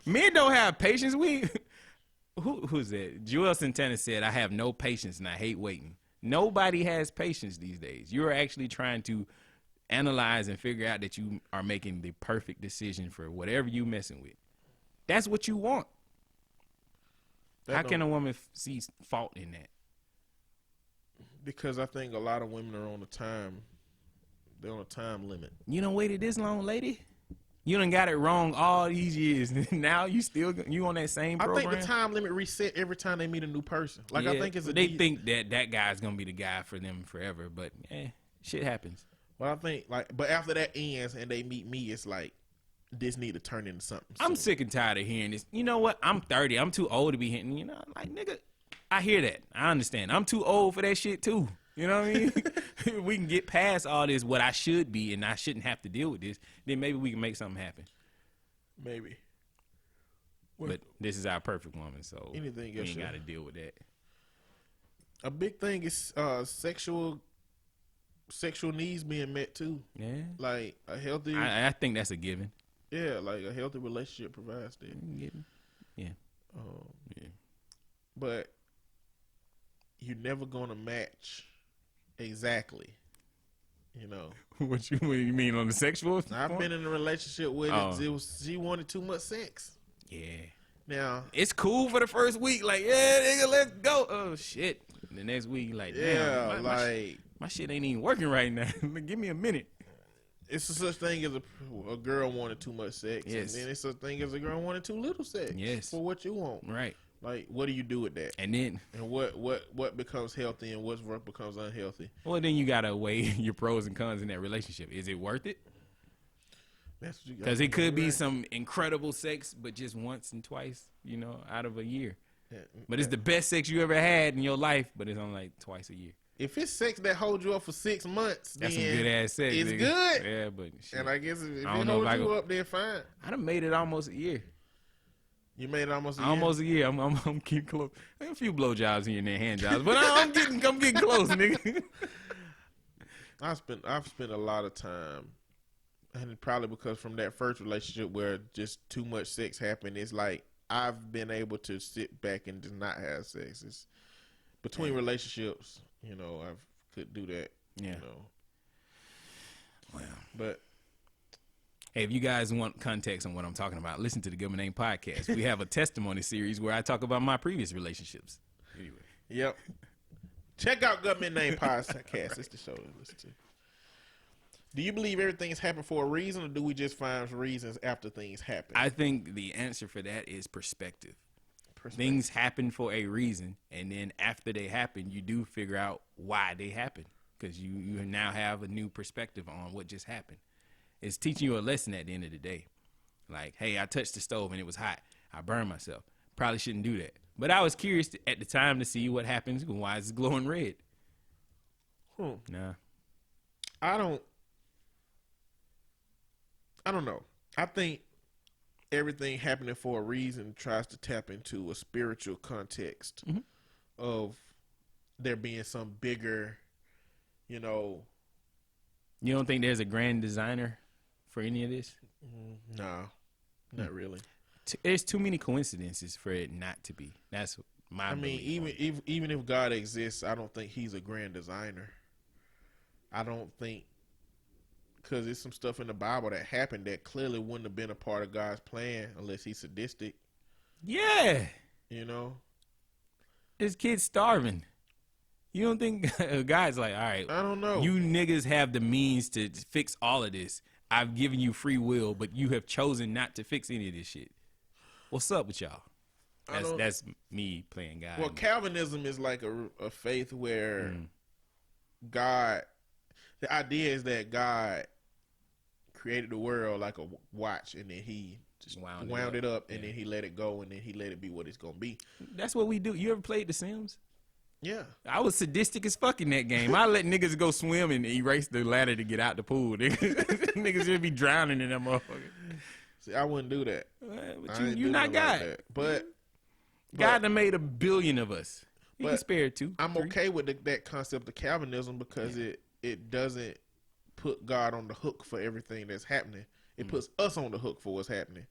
Men don't have patience. Who's that? Joel Santana said, "I have no patience and I hate waiting." Nobody has patience these days. You're actually trying to analyze and figure out that you are making the perfect decision for whatever you messing with. That's what you want. How can a woman see fault in that? Because I think a lot of women are on a time limit. You done waited this long, lady? You done got it wrong all these years. Now you on that same program? I think the time limit reset every time they meet a new person. Like Yeah, I think they think that guy's gonna be the guy for them forever, but shit happens. Well, I think but after that ends and they meet me, it's like this need to turn into something. I'm soon. sick and tired of hearing this. You know what? I'm 30. I'm too old to be hitting. Like nigga, I hear that. I understand. I'm too old for that shit too. You know what I mean? We can get past all this, what I should be, and I shouldn't have to deal with this. Then maybe we can make something happen. Maybe. But this is our perfect woman, so Anything we else, ain't yeah. got to deal with that. A big thing is sexual needs being met too. Yeah. Like a healthy, I think that's a given. like a healthy relationship provides that. Yeah. Yeah. Yeah. But you're never gonna match exactly. What you mean on the sexual? I've point? been in a relationship with she wanted too much sex. Yeah. Now It's cool for the first week, like, yeah, nigga, let's go. Oh shit. The next week, like, damn, my shit ain't even working right now. Give me a minute. it's a such thing as a girl wanted too much sex. Yes. And then it's such thing as a girl wanted too little sex. Yes. For what you want. Right. Like, what do you do with that? And then, And what becomes healthy and what becomes unhealthy? well, then you gotta weigh your pros and cons in that relationship. Is it worth it? That's what you got. Because it could be some incredible sex, but just once and twice, out of a year. Yeah. But it's the best sex you ever had in your life, but it's only like twice a year. If it's sex that holds you up for 6 months, That's some then good ass sex. it's nigga. good. Yeah, but shit. And I guess if it I don't know if holds I you go- up, then fine. I done made it almost a year. You made it almost a year. Almost a year. I'm getting close. A few blowjobs here and there, hand jobs, but I'm getting close, nigga. I've spent a lot of time, and probably because from that first relationship where just too much sex happened, it's like I've been able to sit back and just not have sex. It's between relationships, you know, I could do that. Yeah. You know. Well, But hey, if you guys want context on what I'm talking about, listen to the Gubmint Name Podcast. We have a testimony series where I talk about my previous relationships. Anyway. yep. Check out Gubmint Name Podcast. It's the show to listen to. Do you believe everything's happened for a reason, or do we just find reasons after things happen? I think the answer for that is perspective. Things happen for a reason, and then after they happen, you do figure out why they happen, because you now have a new perspective on what just happened. It's teaching you a lesson at the end of the day. Like, hey, I touched the stove and it was hot. I burned myself. Probably shouldn't do that. But I was curious at the time to see what happens. Why is it glowing red? Nah. I don't know. I think everything happening for a reason tries to tap into a spiritual context of there being some bigger, you know. You don't think there's a grand designer for any of this? No, not really. There's too many coincidences for it not to be. That's my I mean, even if God exists, I don't think he's a grand designer. I don't think, because there's some stuff in the Bible that happened that clearly wouldn't have been a part of God's plan unless he's sadistic. Yeah. You know? This kid's starving. You don't think God's like, all right, I don't know. you niggas have the means to fix all of this. I've given you free will, but you have chosen not to fix any of this shit. What's up with y'all? That's me playing God. Well, Calvinism is like a faith where God, the idea is that God created the world like a watch, and then he just wound it up, and then he let it go, and then he let it be what it's going to be. That's what we do. You ever played The Sims? Yeah. I was sadistic as fuck in that game. I let niggas go swim and erase the ladder to get out the pool. Niggas just be drowning in that motherfucker. See, I wouldn't do that. But you're not God. Like but God done made 1 billion of us. You can spare 2. I'm 3. okay with that concept of Calvinism because it doesn't put God on the hook for everything that's happening. It puts us on the hook for what's happening.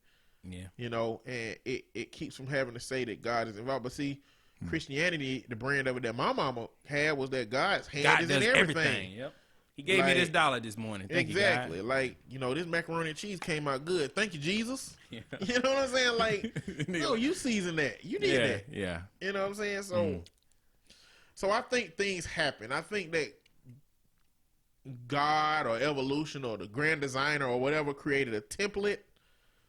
Yeah. You know, and it keeps from having to say that God is involved. But see, Christianity, the brand of it that my mama had was that God's hand is in everything. Yep. He gave me this $1 this morning. Thank exactly. You, God. Like, you know, this macaroni and cheese came out good. Thank you, Jesus. Yeah. You know what I'm saying? Like, no, you seasoned that. You did that. Yeah. You know what I'm saying? So, so I think things happen. I think that God or evolution or the grand designer or whatever created a template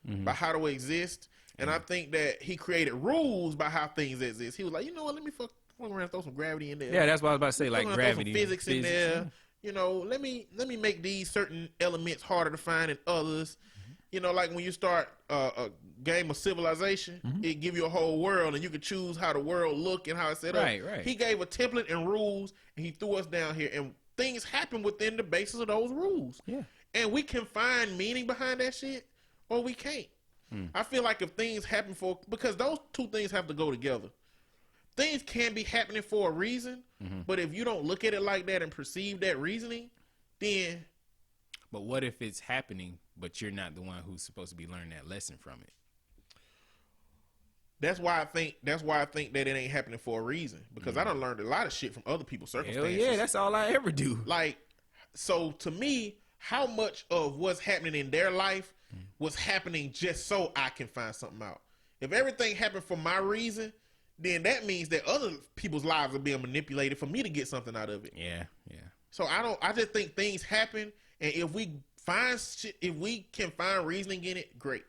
by how to exist. And I think that he created rules by how things exist. He was like, you know what? Let me fuck around and throw some gravity in there. Yeah, that's what I was about to say. Like gravity, throw some physics in there. You know, let me make these certain elements harder to find than others. You know, like when you start a game of Civilization, it give you a whole world, and you can choose how the world look and how it's set up. Right. He gave a template and rules, and he threw us down here, and things happen within the basis of those rules. Yeah. And we can find meaning behind that shit, or we can't. I feel like if things happen because those two things have to go together. Things can be happening for a reason, but if you don't look at it like that and perceive that reasoning, then. But what if it's happening, but you're not the one who's supposed to be learning that lesson from it? That's why I think that it ain't happening for a reason, because I done learned a lot of shit from other people's circumstances. Hell yeah, that's all I ever do. Like, so to me, how much of what's happening in their life was happening just so I can find something out? If everything happened for my reason, then that means that other people's lives are being manipulated for me to get something out of it. Yeah. So I just think things happen, and if we can find reasoning in it, great.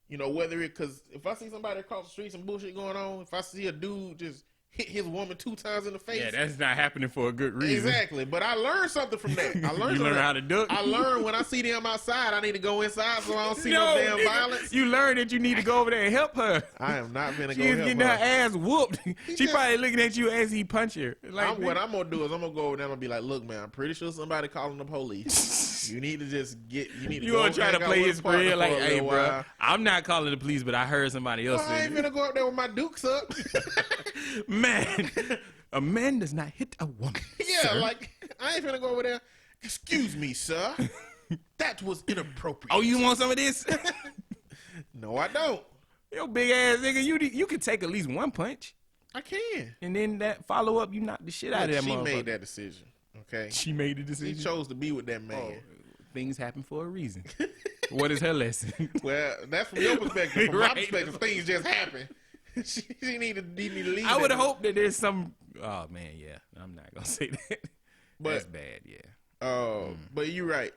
You know, because if I see somebody across the street, some bullshit going on, if I see a dude just hit his woman 2 times in the face. Yeah, that's not happening for a good reason. Exactly. But I learned something from that. I learned You learn how to duck? I learned when I see them outside, I need to go inside so I don't see no damn nigga, violence. You learn that you need to go over there and help her. I am not gonna go She's help getting her. her ass whooped. She just- probably looking at you as he punch her. Like, What I'm gonna do is I'm gonna go over there and be like, look, man, I'm pretty sure somebody calling the police. You need to just get. You need to. you go gonna try to hang out play with his a partner friend like, for a hey, little bro, while. I'm not calling the police, but I heard somebody else Well, I say ain't it. finna go up there with my dukes up. Man, a man does not hit a woman. Yeah, sir. like I ain't finna go over there. Excuse me, sir. That was inappropriate. Oh, you want some of this? No, I don't. Yo, big ass nigga, you can take at least one punch, I can. and then that follow up, you knock the shit out of that She motherfucker. made that decision. Okay. She made the She decision. chose to be with that man. Oh, things happen for a reason. What is her lesson? Well, that's from your perspective. From my Right. perspective, things just happen. she need to leave. I would that. hope that there's some. Oh man, yeah, I'm not gonna say that. But- That's bad. Yeah. But you're right.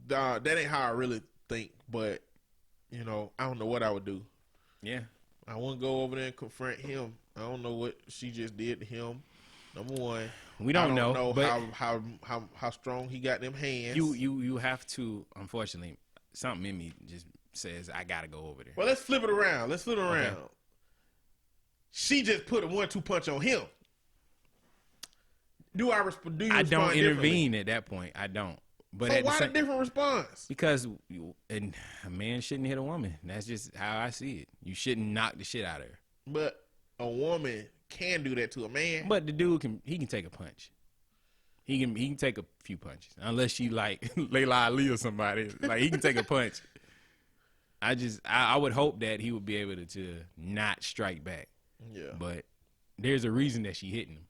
That ain't how I really think. But you know, I don't know what I would do. Yeah. I wouldn't go over there and confront him. I don't know what she just did to him. Number one, We don't I don't know, know but how strong he got them hands. you have to. Unfortunately, something in me just says I gotta go over there. Well, let's flip it around. She just put a 1-2 punch on him. Do you I respond don't differently? intervene at that point. I don't. But So at why the the different response? because and a man shouldn't hit a woman. That's just how I see it. You shouldn't knock the shit out of her. But a woman can do that to a man. But the dude can take a punch. He can take a few punches unless she like Layla Ali or somebody. Like he can take a punch. I would hope that he would be able to not strike back. Yeah. But there's a reason that she hitting him.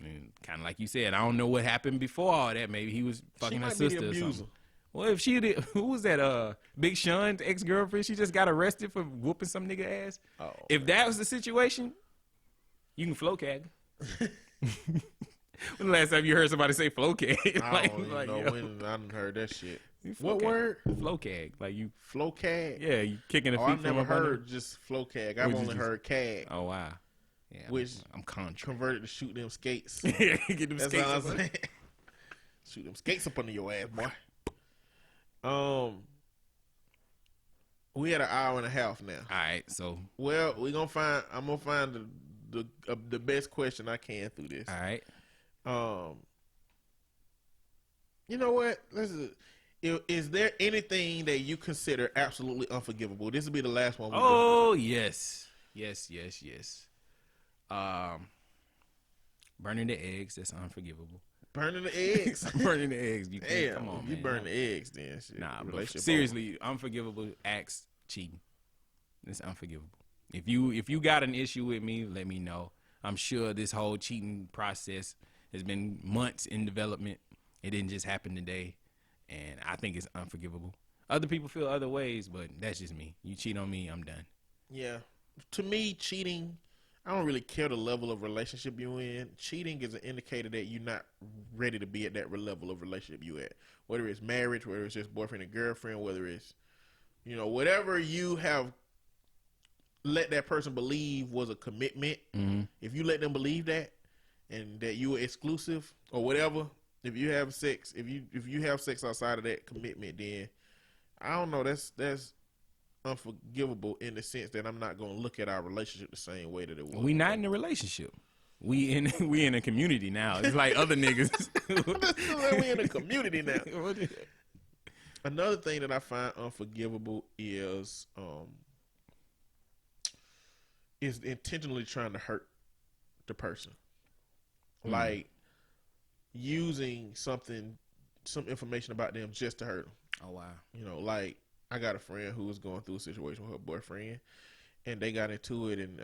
And kind of like you said, I don't know what happened before all that. Maybe he was fucking her might be the sister or abuser. something. Well, if she did, who was that? Big Sean's ex-girlfriend. She just got arrested for whooping some nigga ass. Oh, If that was the situation, you can flow cag. When the last time you heard somebody say flow cag? I don't even know yo, when I done heard that shit. you flow What cag. word? Flow cag. Like you, Flow cag? yeah, you kicking the Oh, feet I've from never up under. heard just flow cag. I've What'd you only just- heard cag. Oh wow. Yeah, Which I'm contrary. converted to shoot them skates. Yeah, get them That's skates all I'm up under. saying. Shoot them skates up under your ass, boy. We had an hour and a half now. All right, so Well, I'm gonna find the best question I can through this. all right. You know what? Is there anything that you consider absolutely unforgivable? This will be the last one. Oh yes. Burning the eggs, that's unforgivable. Burning the eggs. Burning the eggs, you can't. Damn, Come on, you man. burn the eggs, then shit. Nah, but Relationship seriously, unforgivable acts, cheating. It's unforgivable. If you got an issue with me, let me know. I'm sure this whole cheating process has been months in development. It didn't just happen today, and I think it's unforgivable. Other people feel other ways, but that's just me. You cheat on me, I'm done. Yeah. To me, cheating, I don't really care the level of relationship you're in. Cheating is an indicator that you're not ready to be at that level of relationship you at. Whether it's marriage, whether it's just boyfriend and girlfriend, whether it's, whatever you have let that person believe was a commitment. Mm-hmm. If you let them believe that and that you are exclusive or whatever, if you have sex, if you have sex outside of that commitment, then I don't know, that's unforgivable in the sense that I'm not going to look at our relationship the same way that it was. We not in a relationship. We in a community now. It's like other niggas. We in a community now. Another thing that I find unforgivable is intentionally trying to hurt the person. Like using some information about them just to hurt them. Oh wow. Like I got a friend who was going through a situation with her boyfriend, and they got into it, and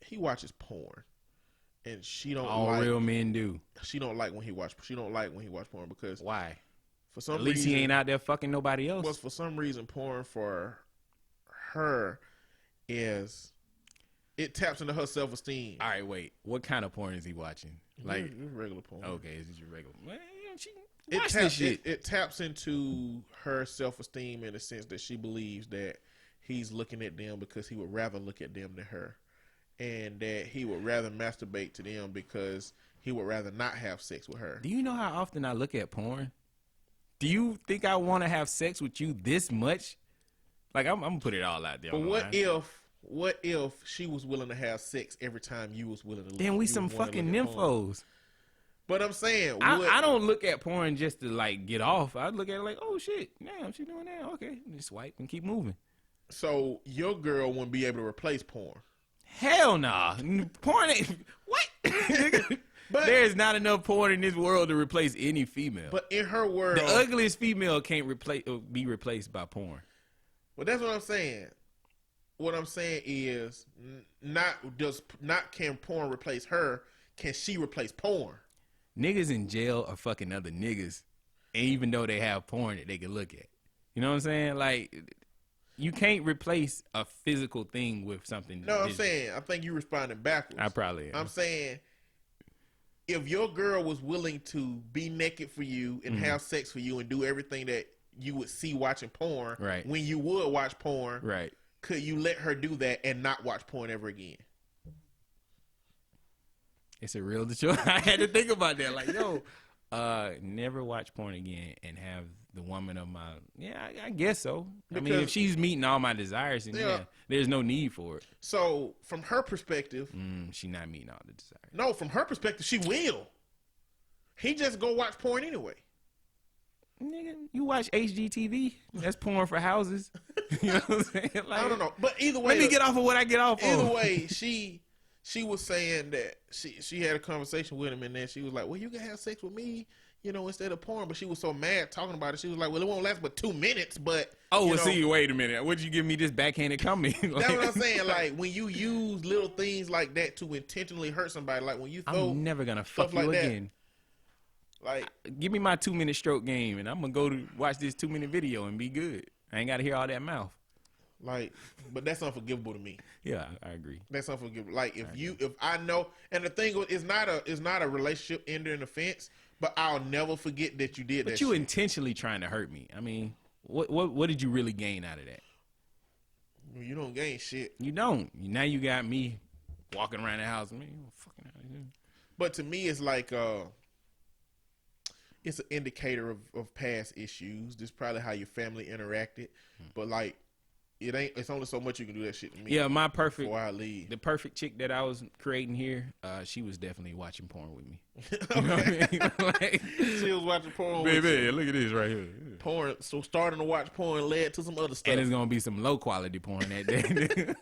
he watches porn, and she don't. All like, real men do. She don't like when he watch porn because Why? for some At least reason he ain't out there fucking nobody else. well, for some reason porn for her is it taps into her self-esteem. All right, wait. What kind of porn is he watching? Like, It's regular porn. okay, is it your regular? Well, she It watch taps, this shit. it taps into her self-esteem in the sense that she believes that he's looking at them because he would rather look at them than her. and that he would rather masturbate to them because he would rather not have sex with her. Do you know how often I look at porn? Do you think I want to have sex with you this much? Like, I'm gonna put it all out there. But what if she was willing to have sex every time you was willing to look? Then we some fucking nymphos. But I'm saying, I don't look at porn just to like get off. I look at it like, oh shit, damn, she doing that. Okay, just swipe and keep moving. So your girl wouldn't be able to replace porn. Hell nah. Porn ain't what? But there is not enough porn in this world to replace any female. But in her world, the ugliest female can't be replaced by porn. Well, that's what I'm saying. What I'm saying is not can porn replace her? Can she replace porn? Niggas in jail are fucking other niggas, and even though they have porn that they can look at. You know what I'm saying? Like, you can't replace a physical thing with something. No, I'm saying, I think you're responding backwards. I probably am. I'm saying, if your girl was willing to be naked for you and have sex for you and do everything that you would see watching porn, right, when you would watch porn, right, could you let her do that and not watch porn ever again? It's a real choice. I had to think about that. Like, yo, never watch porn again and have the woman of my... Yeah, I guess so. Because, I mean, if she's meeting all my desires, then yeah, there's no need for it. So, from her perspective... she not meeting all the desires. No, from her perspective, she will. He just go watch porn anyway. Nigga, you watch HGTV? That's porn for houses. You know what I'm saying? Like, I don't know. But either way... Let me get off of what I get off of. Either way, she was saying that she had a conversation with him, and then she was like, well, you can have sex with me, you know, instead of porn. But she was so mad talking about it. She was like, well, it won't last but 2 minutes, but... Oh, well, see, wait a minute. Would you give me this backhanded comment? That's what I'm saying. Like, when you use little things like that to intentionally hurt somebody, like when you throw... I'm never going to fuck you like again. Like, give me my 2-minute stroke game, and I'm going to go to watch this 2-minute video and be good. I ain't got to hear all that mouth. Like, but that's unforgivable to me. Yeah, I agree. That's unforgivable. Like, if I know, and the thing is not a relationship ending offense, but I'll never forget that you did that. But you shit. Intentionally trying to hurt me. I mean, what did you really gain out of that? Well, you don't gain shit. You don't. Now you got me walking around the house. Man, you fucking out of here. But to me, it's like it's an indicator of past issues. This is probably how your family interacted. But like, it's only so much you can do that shit to me. Yeah, before I leave. The perfect chick that I was creating here, she was definitely watching porn with me. Okay. You know what I mean? Like, she was watching porn with you. Look at this right here. Porn. So starting to watch porn led to some other stuff. And it's gonna be some low quality porn that day.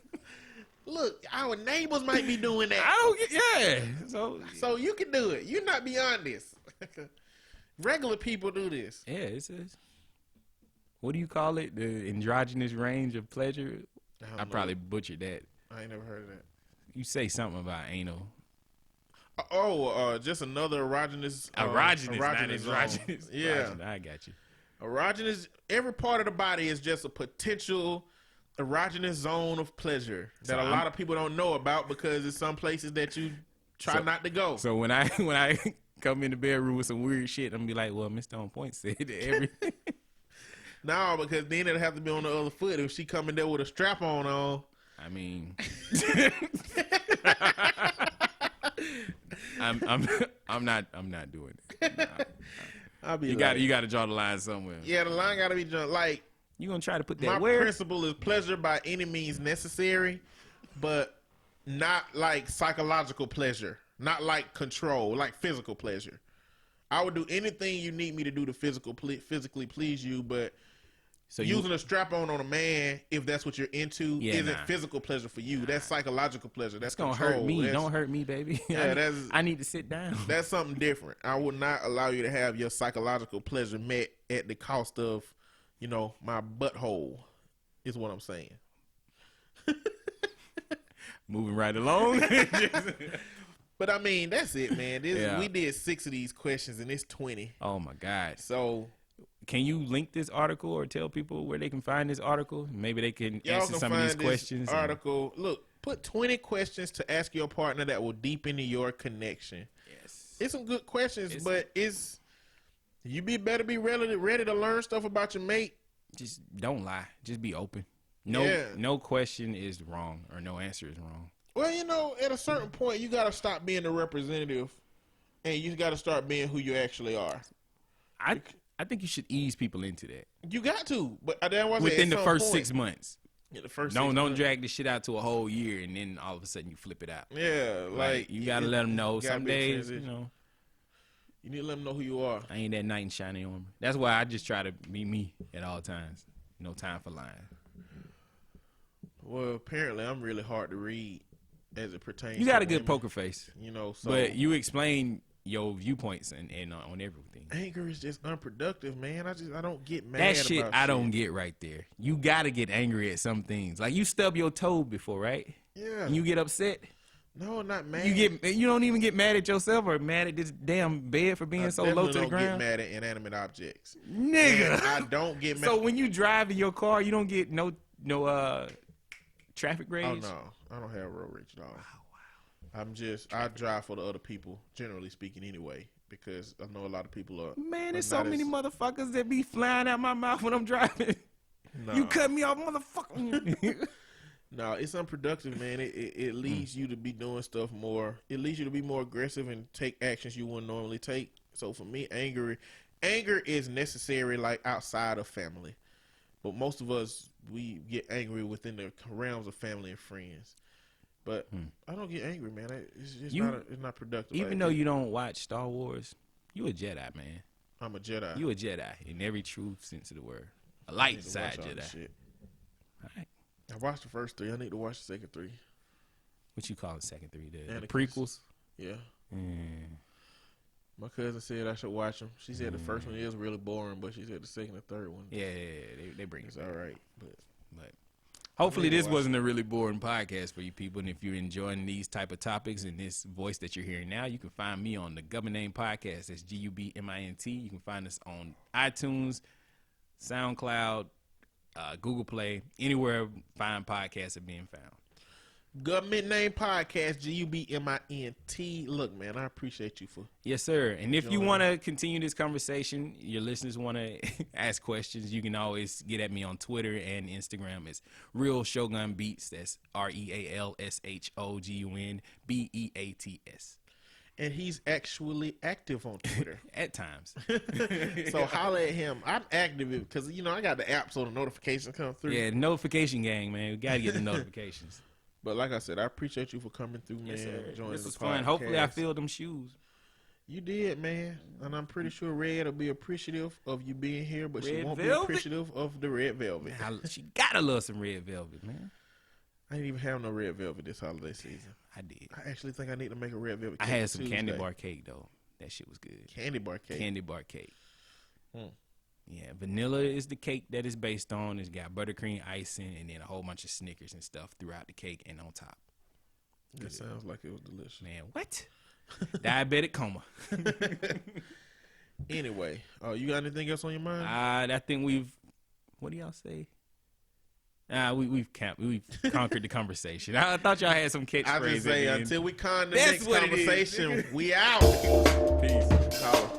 Look, our neighbors might be doing that. I don't get, So you can do it. You're not beyond this. Regular people do this. Yeah, it's what do you call it? The androgynous range of pleasure? I probably butchered that. I ain't never heard of that. You say something about anal. Just another erogenous. Erogenous. Yeah. Erogenous. I got you. Erogenous. Every part of the body is just a potential erogenous zone of pleasure that a lot of people don't know about because it's some places that you try not to go. So when I come in the bedroom with some weird shit, I'm gonna be like, well, Mr. On Point said everything. No, because then it'll have to be on the other foot. If she coming there with a strap on. I mean, I'm not doing it. No. You got to draw the line somewhere. Yeah, the line got to be drawn. Like, you gonna try to put that my where? principle is pleasure by any means necessary, but not like psychological pleasure, not like control, like physical pleasure. I would do anything you need me to do to physically please you, but using a strap-on a man, if that's what you're into, isn't physical pleasure for you. That's psychological pleasure. That's gonna control. Hurt me. Don't hurt me, baby. Yeah, I need to sit down. That's something different. I would not allow you to have your psychological pleasure met at the cost of, my butthole, is what I'm saying. Moving right along. But I mean, that's it, man. We did 6 of these questions and it's 20. Oh my God. So can you link this article or tell people where they can find this article? Maybe they can answer some of these questions. Article. Look, put 20 questions to ask your partner that will deepen your connection. Yes. It's some good questions, but you better be ready to learn stuff about your mate. Just don't lie. Just be open. No question is wrong or no answer is wrong. Well, at a certain point, you got to stop being the representative, and you got to start being who you actually are. I think you should ease people into that. You got to, but that was within the first 6 months. Yeah, the first don't drag this shit out to a whole year, and then all of a sudden you flip it out. Yeah, like you gotta let them know. Some days, you need to let them know who you are. I ain't that knight in shining armor. That's why I just try to be me at all times. No time for lying. Well, apparently I'm really hard to read as it pertains. You got to a good women, poker face, So, but you explain your viewpoints and on everything. Anger is just unproductive, man. I don't get mad. That shit about I don't get right there. You gotta get angry at some things. Like you stub your toe before, right? Yeah. And you get upset. No, not mad. You don't even get mad at yourself or mad at this damn bed for being so low to the ground. I don't get mad at inanimate objects, nigga. And I don't get mad. So when you drive in your car, you don't get no traffic rage. Oh no, I don't have road rage at all. Wow. I drive for the other people, generally speaking, anyway, because I know a lot of people are. Man, there's so many motherfuckers that be flying out my mouth when I'm driving. No. You cut me off, motherfucker. No, it's unproductive, man. It leads you to be doing stuff more. It leads you to be more aggressive and take actions you wouldn't normally take. So for me, anger is necessary, like outside of family. But most of us, we get angry within the realms of family and friends. But I don't get angry, man. It's just it's not productive. Even though you don't watch Star Wars, you a Jedi, man. I'm a Jedi. You a Jedi in every true sense of the word. A light side Jedi. All right. I watched the first 3. I need to watch the second 3. What you call the second 3? The prequels? Yeah. My cousin said I should watch them. She said the first one is really boring, but she said the second and third one. Yeah, they bring it's all right. But hopefully this wasn't a really boring podcast for you people. And if you're enjoying these type of topics and this voice that you're hearing now, you can find me on the Gubmint Name Podcast. That's Gubmint. You can find us on iTunes, SoundCloud, Google Play, anywhere fine podcasts are being found. Gubmint Name Podcast, Gubmint. Look, man, I appreciate you for. Yes, sir. And if you want to continue this conversation, your listeners want to ask questions, you can always get at me on Twitter and Instagram. It's Real Shogun Beats. That's RealShogunBeats. And he's actually active on Twitter. At times. So holler at him. I'm active because, I got the app so the notifications come through. Yeah, notification gang, man. We got to get the notifications. But like I said, I appreciate you for coming through, man. Yes, sir. Joining this was the fun. podcast. Hopefully I filled them shoes. You did, man. And I'm pretty sure Red will be appreciative of you being here, but she won't velvet? be appreciative of the red velvet. She got to love some red velvet, man. I didn't even have no red velvet this holiday season. I did. I actually think I need to make a red velvet cake. I had some Tuesday. candy bar cake, though. That shit was good. Candy bar cake? Candy bar cake. Yeah, vanilla is the cake that it's based on. It's got buttercream icing and then a whole bunch of Snickers and stuff throughout the cake and on top. That sounds like it was delicious. Man, what? Diabetic coma. Anyway, you got anything else on your mind? I think what do y'all say? We've conquered the conversation. I thought y'all had some catchphrases. I was just say, until we con the next what conversation, we out. Peace. Holla.